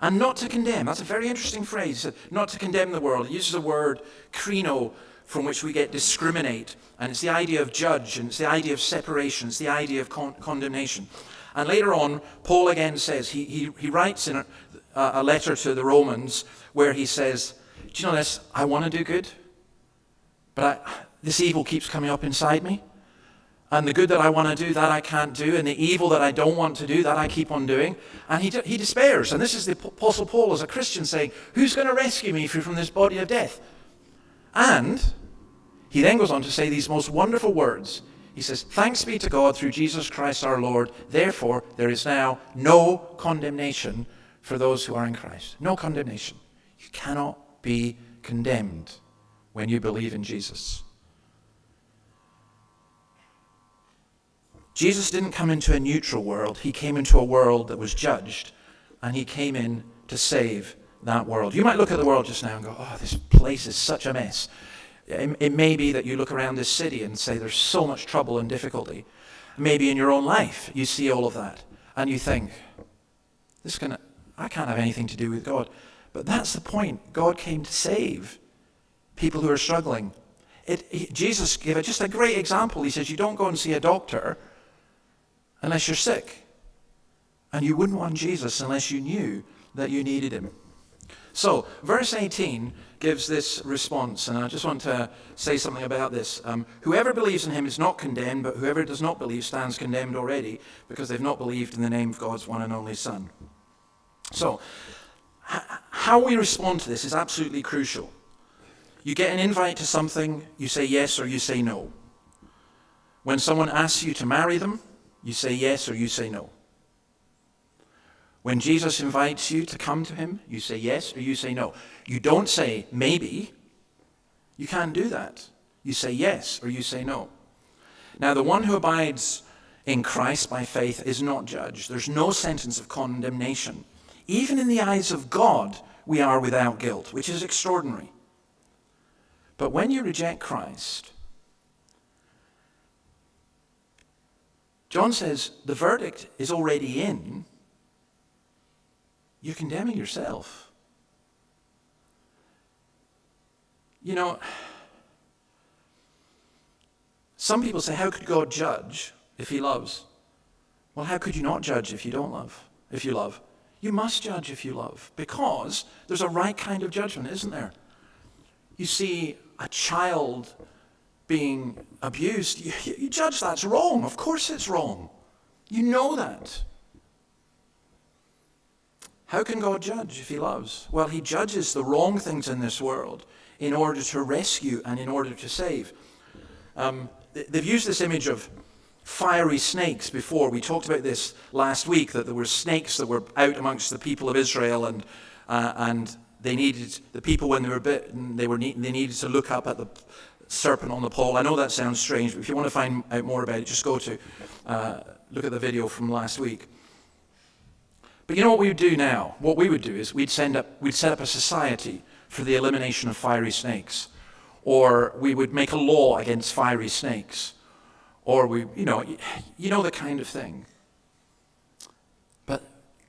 And not to condemn. That's a very interesting phrase. Not to condemn the world. It uses the word krino, from which we get discriminate. And it's the idea of judge, and it's the idea of separation, it's the idea of condemnation. And later on, Paul again says, he writes in a letter to the Romans where he says, do you know this? I want to do good, but this evil keeps coming up inside me. And the good that I want to do, that I can't do. And the evil that I don't want to do, that I keep on doing. And he despairs. And this is the Apostle Paul as a Christian saying, who's going to rescue me from this body of death? And he then goes on to say these most wonderful words. He says, thanks be to God through Jesus Christ our Lord. Therefore, there is now no condemnation for those who are in Christ. No condemnation. You cannot be condemned when you believe in Jesus. Jesus didn't come into a neutral world. He came into a world that was judged, and he came in to save that world. You might look at the world just now and go, oh, this place is such a mess. It may be that you look around this city and say there's so much trouble and difficulty. Maybe in your own life you see all of that, and you think, I can't have anything to do with God. But that's the point. God came to save people who are struggling. Jesus gave just a great example. He says, you don't go and see a doctor unless you're sick. And you wouldn't want Jesus unless you knew that you needed him. So, verse 18 gives this response, and I just want to say something about this. Whoever believes in him is not condemned, but whoever does not believe stands condemned already, because they've not believed in the name of God's one and only Son. So, how we respond to this is absolutely crucial. You get an invite to something, you say yes or you say no. When someone asks you to marry them, you say yes or you say no. When Jesus invites you to come to him, you say yes or you say no. You don't say maybe. You can't do that. You say yes or you say no. Now, the one who abides in Christ by faith is not judged. There's no sentence of condemnation. Even in the eyes of God, we are without guilt, which is extraordinary. But when you reject Christ, John says the verdict is already in. You're condemning yourself. You know, some people say, how could God judge if he loves? Well, how could you not judge if you don't love? If you love? You must judge if you love, because there's a right kind of judgment, isn't there? You see a child being abused, you judge that's wrong. Of course it's wrong. You know that. How can God judge if he loves? Well, he judges the wrong things in this world in order to rescue and in order to save. They've used this image of fiery snakes before. We talked about this last week, that there were snakes that were out amongst the people of Israel, and they needed, the people when they were bitten, they needed to look up at the serpent on the pole. I know that sounds strange, but if you want to find out more about it, just go to look at the video from last week. But you know what we would do now? What we would do is we'd set up a society for the elimination of fiery snakes, or we would make a law against fiery snakes, or you know the kind of thing. But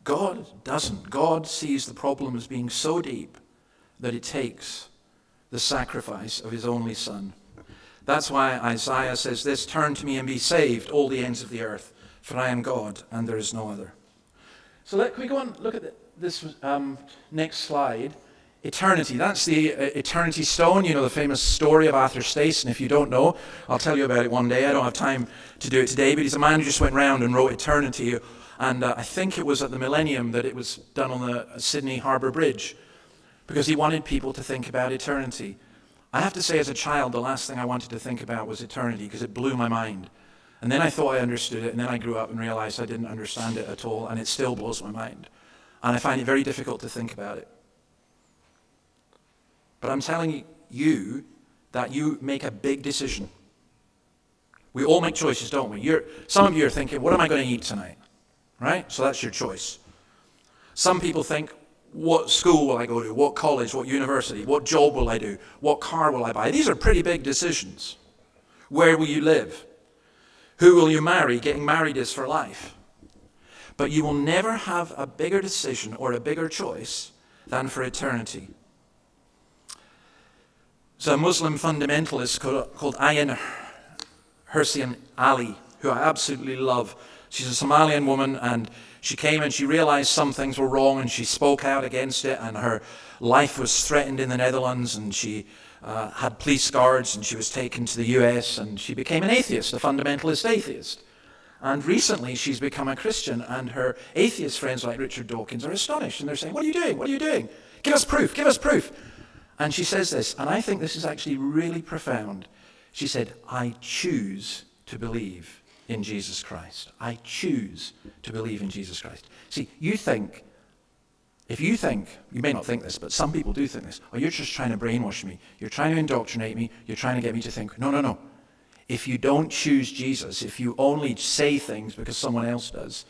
God doesn't. God sees the problem as being so deep that it takes the sacrifice of his only Son. That's why Isaiah says this, "Turn to me and be saved, all the ends of the earth, for I am God and there is no other." So can we go and look at this next slide? Eternity. That's the eternity stone, you know, the famous story of Arthur Stace. And if you don't know, I'll tell you about it one day. I don't have time to do it today, but he's a man who just went round and wrote Eternity. And I think it was at the millennium that it was done on the Sydney Harbour Bridge, because he wanted people to think about eternity. I have to say, as a child, the last thing I wanted to think about was eternity, because it blew my mind. And then I thought I understood it, and then I grew up and realized I didn't understand it at all, and it still blows my mind. And I find it very difficult to think about it. But I'm telling you that you make a big decision. We all make choices, don't we? Some of you are thinking, what am I going to eat tonight? Right? So that's your choice. Some people think, what school will I go to? What college? What university? What job will I do? What car will I buy? These are pretty big decisions. Where will you live? Who will you marry? Getting married is for life. But you will never have a bigger decision or a bigger choice than for eternity. There's a Muslim fundamentalist called Ayan Hirsi Ali, who I absolutely love. She's a Somalian woman, and she came and she realized some things were wrong, and she spoke out against it, and her life was threatened in the Netherlands, and she had police guards, and she was taken to the US, and she became an atheist, a fundamentalist atheist. And recently she's become a Christian, and her atheist friends like Richard Dawkins are astonished, and they're saying, what are you doing? What are you doing? Give us proof, give us proof. And she says this, and I think this is actually really profound. She said, I choose to believe in Jesus Christ. I choose to believe in Jesus Christ. See, if you think, you may not think this, but some people do think this, oh, you're just trying to brainwash me. You're trying to indoctrinate me. You're trying to get me to think, no. If you don't choose Jesus, if you only say things because someone else does,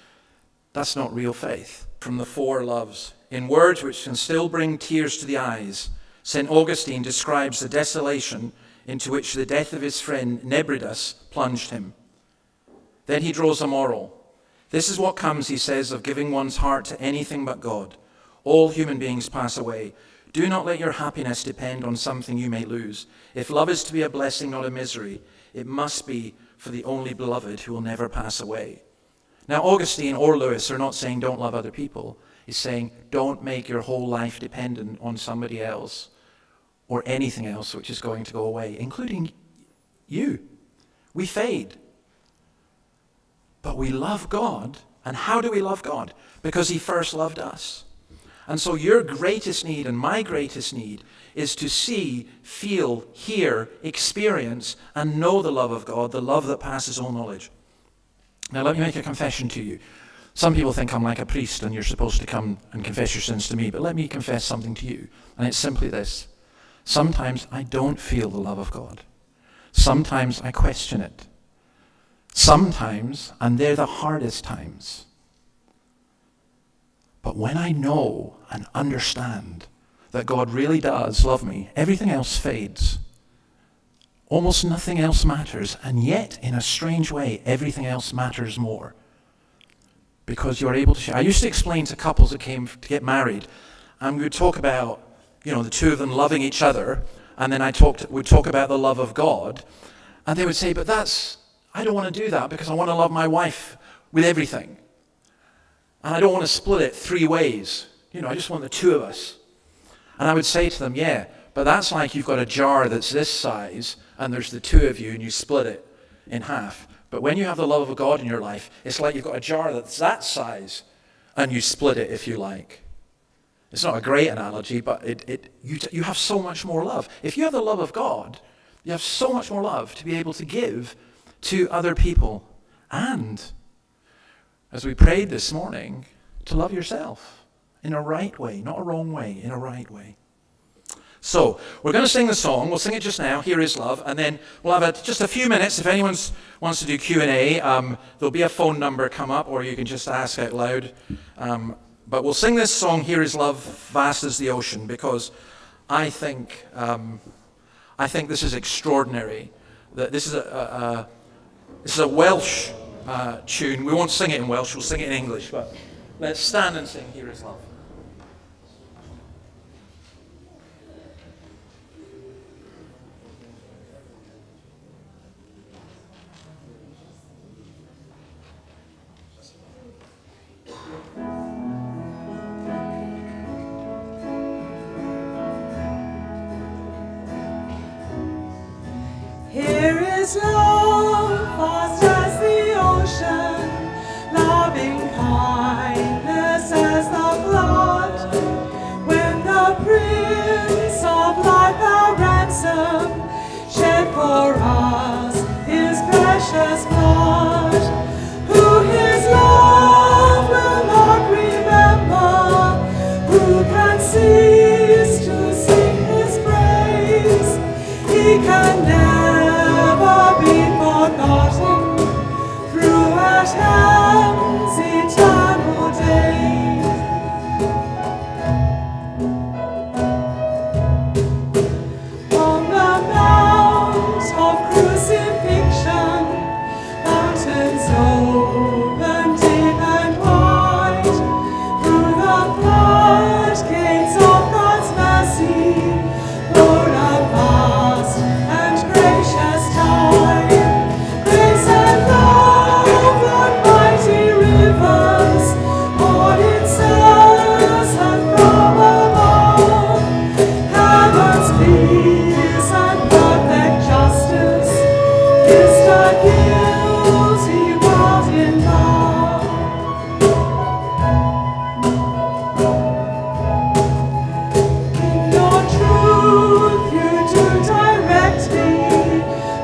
that's not real faith. From the Four Loves, in words which can still bring tears to the eyes, St. Augustine describes the desolation into which the death of his friend Nebridus plunged him. Then he draws a moral. This is what comes, he says, of giving one's heart to anything but God. All human beings pass away. Do not let your happiness depend on something you may lose. If love is to be a blessing, not a misery, it must be for the only beloved who will never pass away. Now, Augustine or Lewis are not saying don't love other people. He's saying don't make your whole life dependent on somebody else or anything else which is going to go away, including you. We fade. But we love God. And how do we love God? Because he first loved us. And so your greatest need and my greatest need is to see, feel, hear, experience, and know the love of God, the love that passes all knowledge. Now let me make a confession to you. Some people think I'm like a priest and you're supposed to come and confess your sins to me, but let me confess something to you. And it's simply this. Sometimes I don't feel the love of God. Sometimes I question it. Sometimes, and they're the hardest times. But when I know and understand that God really does love me, everything else fades. Almost nothing else matters, and yet, in a strange way, everything else matters more. Because you're able to share. I used to explain to couples that came to get married, and we would talk about, the two of them loving each other, and then we'd talk about the love of God, and they would say, but I don't want to do that because I want to love my wife with everything. And I don't want to split it 3 ways. I just want the 2 of us. And I would say to them, yeah, but that's like you've got a jar that's this size, and there's the 2 of you, and you split it in half. But when you have the love of God in your life, it's like you've got a jar that's that size, and you split it if you like. It's not a great analogy, but you have so much more love. If you have the love of God, you have so much more love to be able to give to other people. And, as we prayed this morning, to love yourself in a right way, not a wrong way, in a right way. So, we're going to sing the song. We'll sing it just now, Here Is Love, and then we'll have just a few minutes. If anyone wants to do Q&A, there'll be a phone number come up, or you can just ask out loud. But we'll sing this song, Here Is Love, Vast as the Ocean, because I think this is extraordinary. That this is a Welsh tune. We won't sing it in Welsh, we'll sing it in English, but let's stand and sing Here Is Love.
Here is love, vast as the ocean, loving kindness as the flood. When the Prince of Life, our ransom, shed for us his precious blood, who his love will not remember, who can cease to sing his praise? He can never be forgotten throughout heaven's eternal days. On the mount of crucifixion, mountains open deep and wide, through the floodgates of God's mercy, Lord of vast and gracious time. Grace and love on mighty rivers, poured in cessant from above. Heaven's peace and perfect justice kissed a guilty world in love. In your truth you do direct me,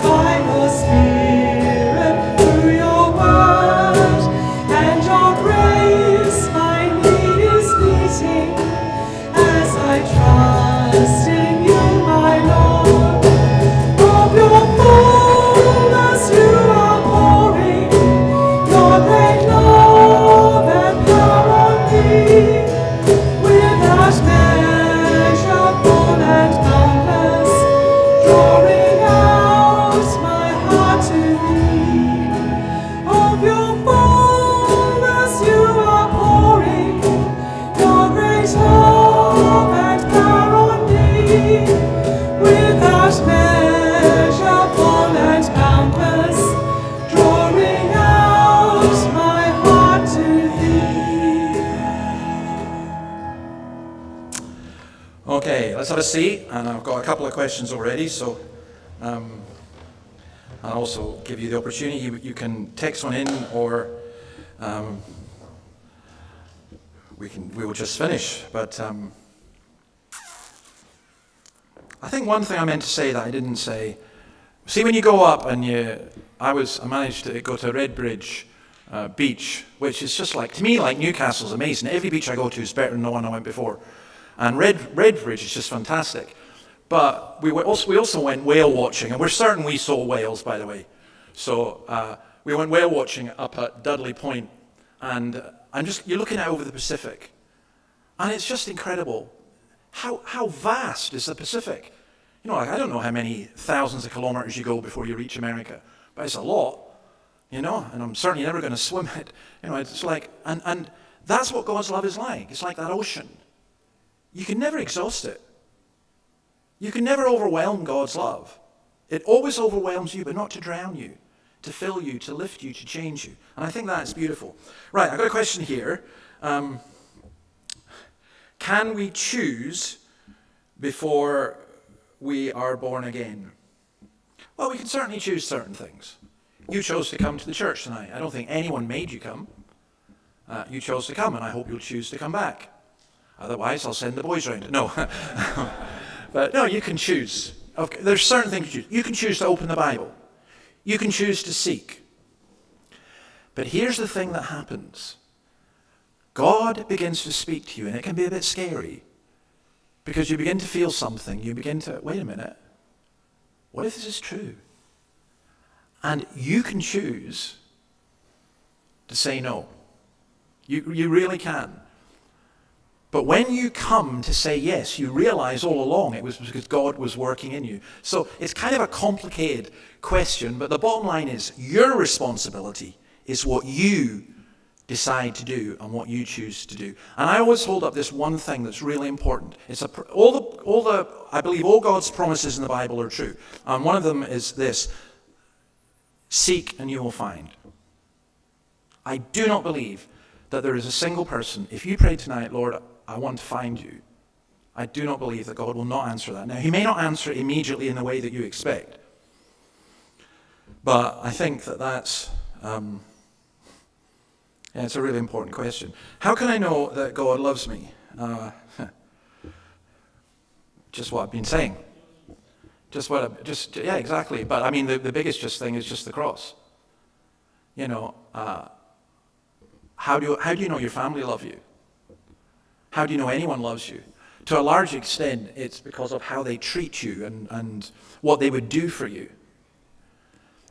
by your Spirit through your word, and your grace my need is meeting, as I trust in you, my Lord. Of your fullness you are pouring, your great love and power on me, without measure, full and boundless, drawing out my heart to thee. Of your fullness you are pouring, your great love and power on me, without measure, full and boundless, drawing out my heart to thee.
Okay, let's have a seat, and I've got a couple of questions already, so I'll also give you the opportunity. You can text one in, or we will just finish. But I think one thing I meant to say that I didn't say. See, when you go up and I managed to go to Redbridge beach, which is just like, to me, like Newcastle's amazing. Every beach I go to is better than the one I went before. And Redbridge is just fantastic. But we also went whale watching, and we're certain we saw whales, by the way. So we went whale watching up at Dudley Point, and you're looking out over the Pacific, and it's just incredible. How vast is the Pacific? You know, like, I don't know how many thousands of kilometers you go before you reach America, but it's a lot, you know, and I'm certainly never going to swim it. You know, it's like, and that's what God's love is like. It's like that ocean. You can never exhaust it. You can never overwhelm God's love. It always overwhelms you, but not to drown you, to fill you, to lift you, to change you. And I think that's beautiful. Right, I've got a question here. Can we choose before we are born again? Well, we can certainly choose certain things. You chose to come to the church tonight. I don't think anyone made you come. You chose to come, and I hope you'll choose to come back. Otherwise, I'll send the boys round. No. But no, you can choose. Okay, there's certain things you choose. You can choose to open the Bible. You can choose to seek. But here's the thing that happens. God begins to speak to you, and it can be a bit scary. Because you begin to feel something. You begin to, wait a minute. What if this is true? And you can choose to say no. You really can. But when you come to say yes, you realize all along it was because God was working in you. So it's kind of a complicated question, but the bottom line is your responsibility is what you decide to do and what you choose to do. And I always hold up this one thing that's really important. It's I believe all God's promises in the Bible are true. And one of them is this: seek and you will find. I do not believe that there is a single person, if you pray tonight, Lord, I want to find you, I do not believe that God will not answer that. Now, he may not answer it immediately in the way that you expect. But I think that's it's a really important question. How can I know that God loves me? Just what I've been saying. Yeah, exactly. But I mean, the biggest thing is just the cross. You know, how do you know your family love you? How do you know anyone loves you? To a large extent, it's because of how they treat you and what they would do for you.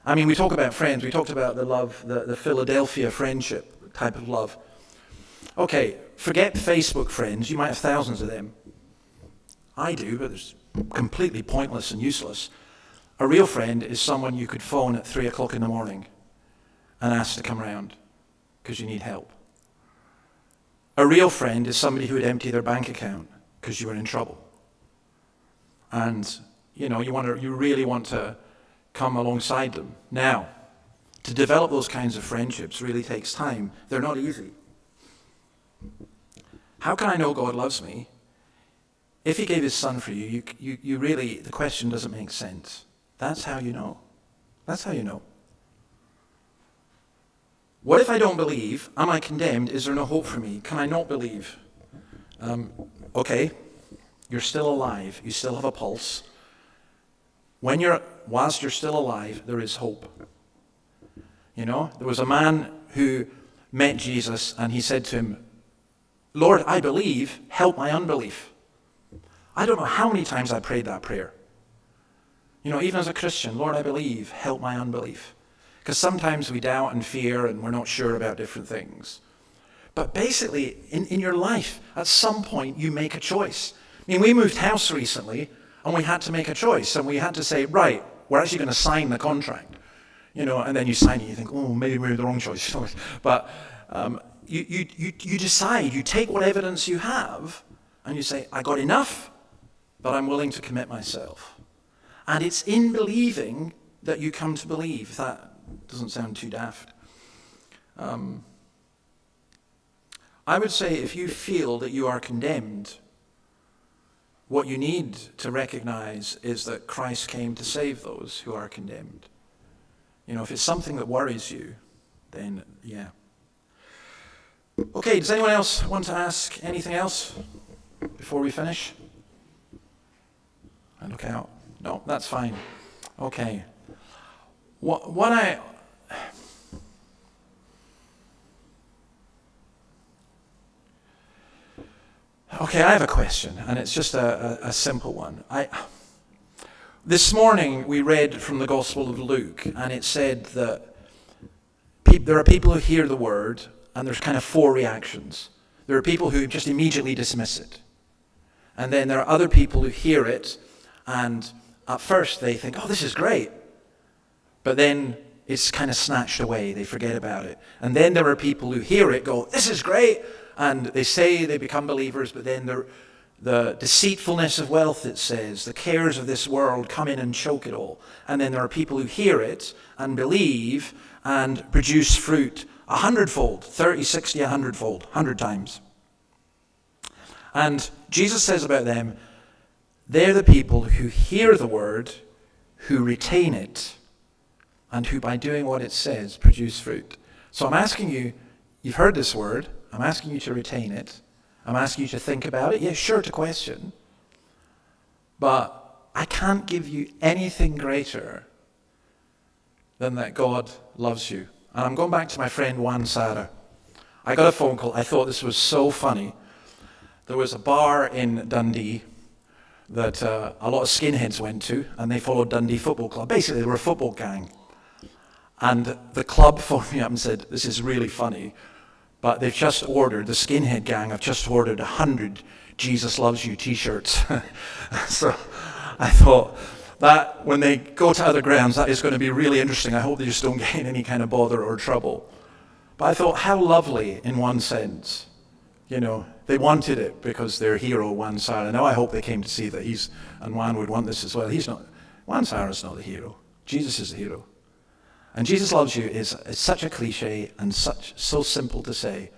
I mean, we talk about friends. We talked about the love, the Philadelphia friendship type of love. Okay, forget Facebook friends. You might have thousands of them. I do, but it's completely pointless and useless. A real friend is someone you could phone at 3 o'clock in the morning and ask to come round because you need help. A real friend is somebody who would empty their bank account because you were in trouble. And, you know, you really want to come alongside them. Now, to develop those kinds of friendships really takes time. They're not easy. How can I know God loves me? If he gave his son for you, you really, the question doesn't make sense. That's how you know. That's how you know. What if I don't believe? Am I condemned? Is there no hope for me? Can I not believe? Okay, you're still alive. You still have a pulse. Whilst you're still alive, there is hope. You know, there was a man who met Jesus and he said to him, Lord, I believe, help my unbelief. I don't know how many times I prayed that prayer. You know, even as a Christian, Lord, I believe, help my unbelief. Because sometimes we doubt and fear and we're not sure about different things. But basically, in your life, at some point, you make a choice. I mean, we moved house recently and we had to make a choice. And we had to say, right, we're actually going to sign the contract. You know, and then you sign it and you think, oh, maybe we made the wrong choice. But you decide, you take what evidence you have and you say, I got enough, but I'm willing to commit myself. And it's in believing that you come to believe. That doesn't sound too daft. I would say if you feel that you are condemned, what you need to recognize is that Christ came to save those who are condemned. You know, if it's something that worries you, then yeah. Okay, does anyone else want to ask anything else before we finish? I look out. No, that's fine. Okay. Okay, I have a question, and it's just a simple one. This morning we read from the Gospel of Luke, and it said that there are people who hear the word, and there's kind of 4 reactions. There are people who just immediately dismiss it. And then there are other people who hear it, and at first they think, oh, this is great. But then it's kind of snatched away. They forget about it. And then there are people who hear it, go, this is great. And they say they become believers, but then the deceitfulness of wealth, it says, the cares of this world come in and choke it all. And then there are people who hear it and believe and produce fruit 100-fold, 30, 60, 100-fold, 100 times. And Jesus says about them, they're the people who hear the word, who retain it, and who by doing what it says produce fruit. So I'm asking you, you've heard this word, I'm asking you to retain it. I'm asking you to think about it. Yeah, sure, to question. But I can't give you anything greater than that God loves you. And I'm going back to my friend Juan Sara. I got a phone call. I thought this was so funny. There was a bar in Dundee that a lot of skinheads went to, and they followed Dundee Football Club. Basically, they were a football gang. And the club phoned me up and said, this is really funny, but they've just ordered, the skinhead gang have just ordered 100 Jesus Loves You t-shirts. So I thought that when they go to other grounds, that is going to be really interesting. I hope they just don't get in any kind of bother or trouble. But I thought, how lovely in one sense. You know, they wanted it because their hero, Juan Sara. Now I hope they came to see that and Juan would want this as well. Juan Sara's not the hero. Jesus is the hero. And Jesus Loves You is such a cliche and so simple to say,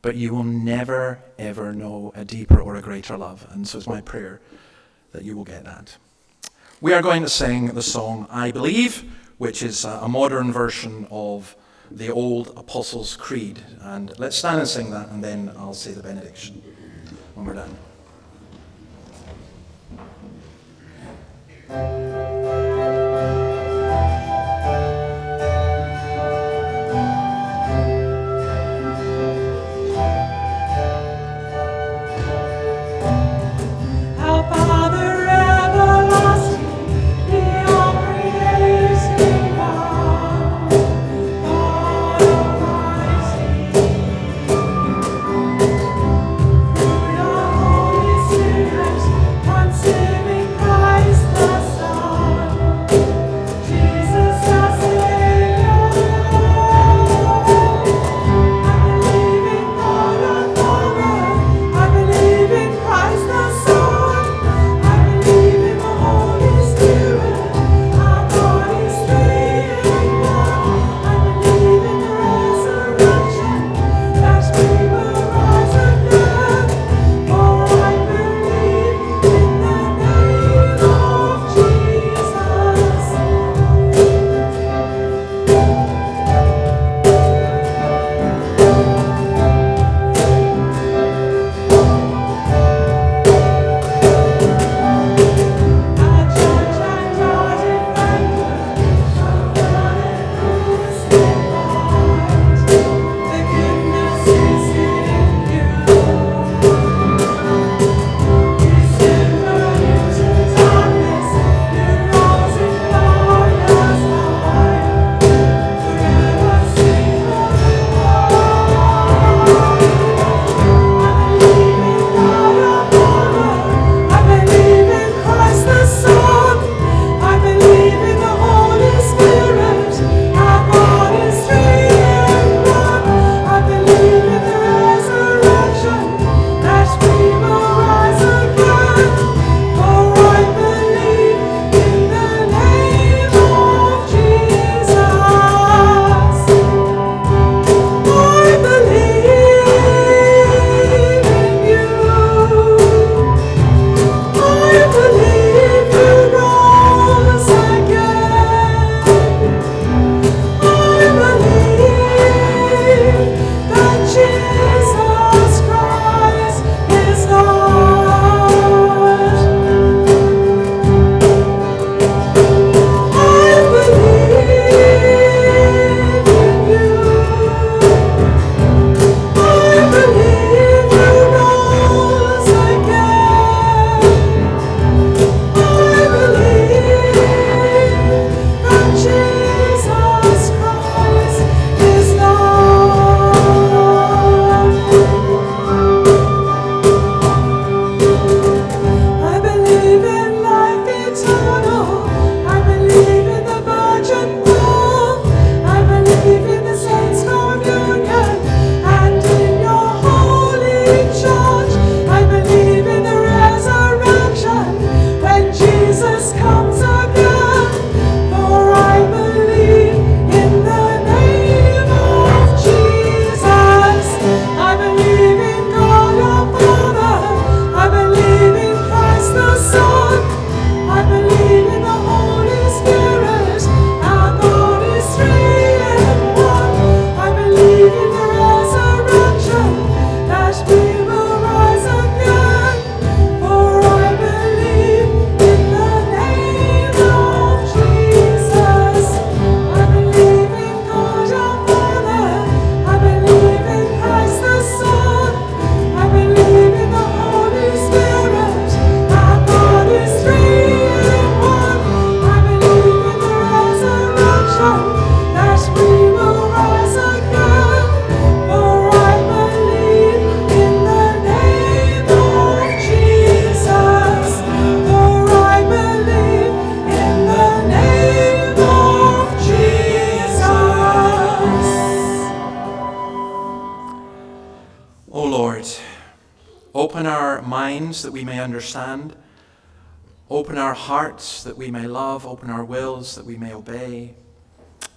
but you will never, ever know a deeper or a greater love. And so it's my prayer that you will get that. We are going to sing the song I Believe, which is a modern version of the old Apostles' Creed. And let's stand and sing that, and then I'll say the benediction when we're done.
Our Father everlasting, the all-creating God, God Almighty, through your Holy Spirit, conceiving Christ the Son.
minds that we may understand. Open our hearts that we may love. Open our wills that we may obey.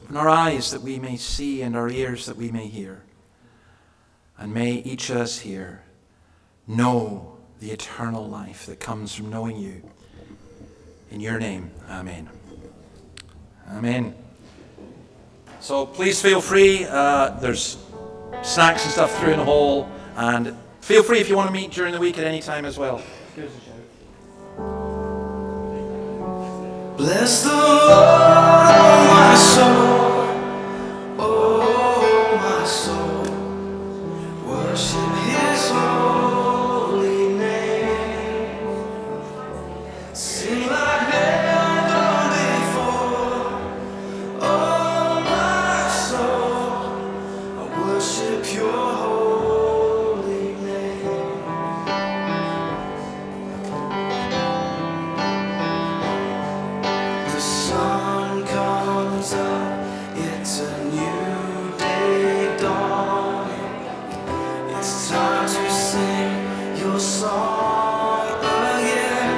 Open our eyes that we may see and our ears that we may hear. And may each of us here know the eternal life that comes from knowing you. In your name, amen. Amen. So please feel free. There's snacks and stuff through in the hall. And feel free if you want to meet during the week at any time as well. Give us a shout.
Bless the Lord, oh my soul, oh my soul, worship His holy name, sing like never before, oh my soul, I worship Your holy name. The sun comes up, it's a new day dawning. It's time to sing your song again.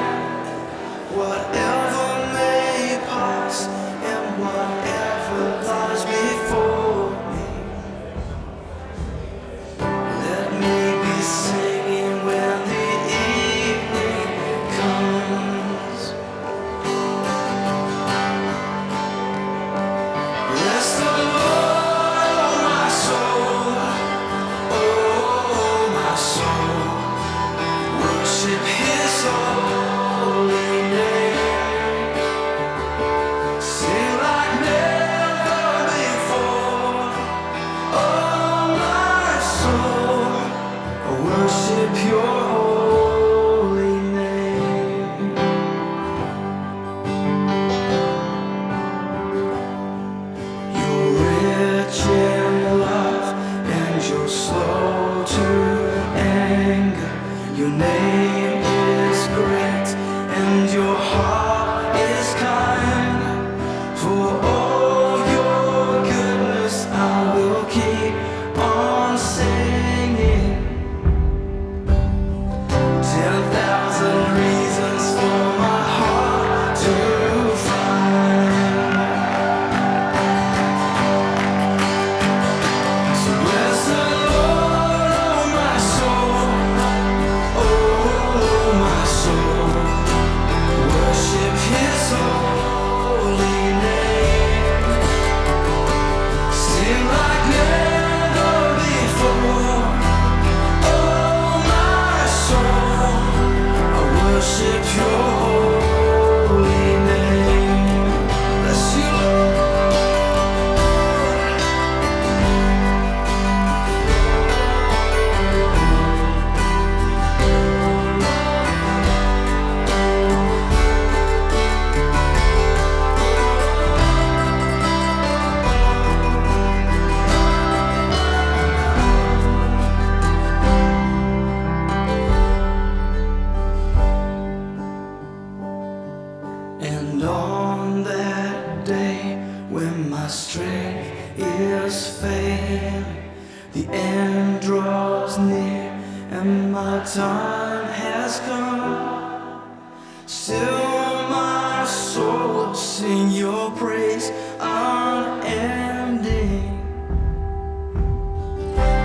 Whatever may pass and whatever lies before me, let me be singing when the evening comes. Bless the Lord, oh my soul, oh my soul, worship His holy name, sing like never before, oh my soul, worship Your holy name. You're rich in love and you're slow to anger. Your name is great and your heart is kind. For all your goodness I will keep on singing. 10,000 reasons for my heart to find. So bless the Lord, oh my soul, oh my soul, worship His holy name, sing like never before, oh my soul, I worship Your holy name. Bless You, Lord. And on that day when my strength is failing, the end draws near and my time has come, still my soul will sing Your praise unending.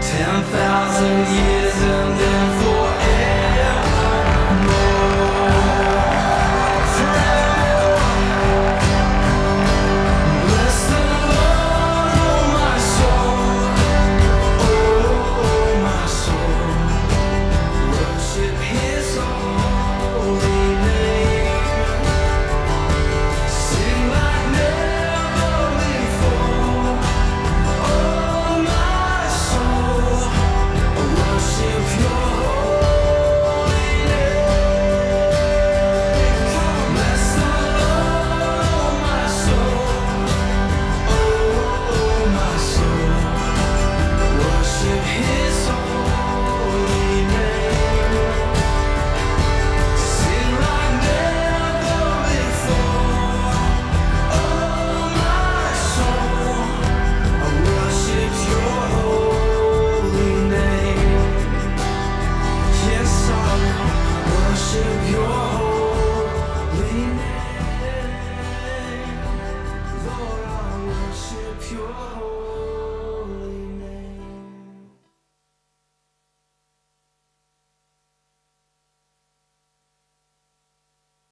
10,000 years and then forevermore. Bless the Lord, oh my soul, oh my soul, worship His holy name, sing like never before, oh my soul, worship pure holy.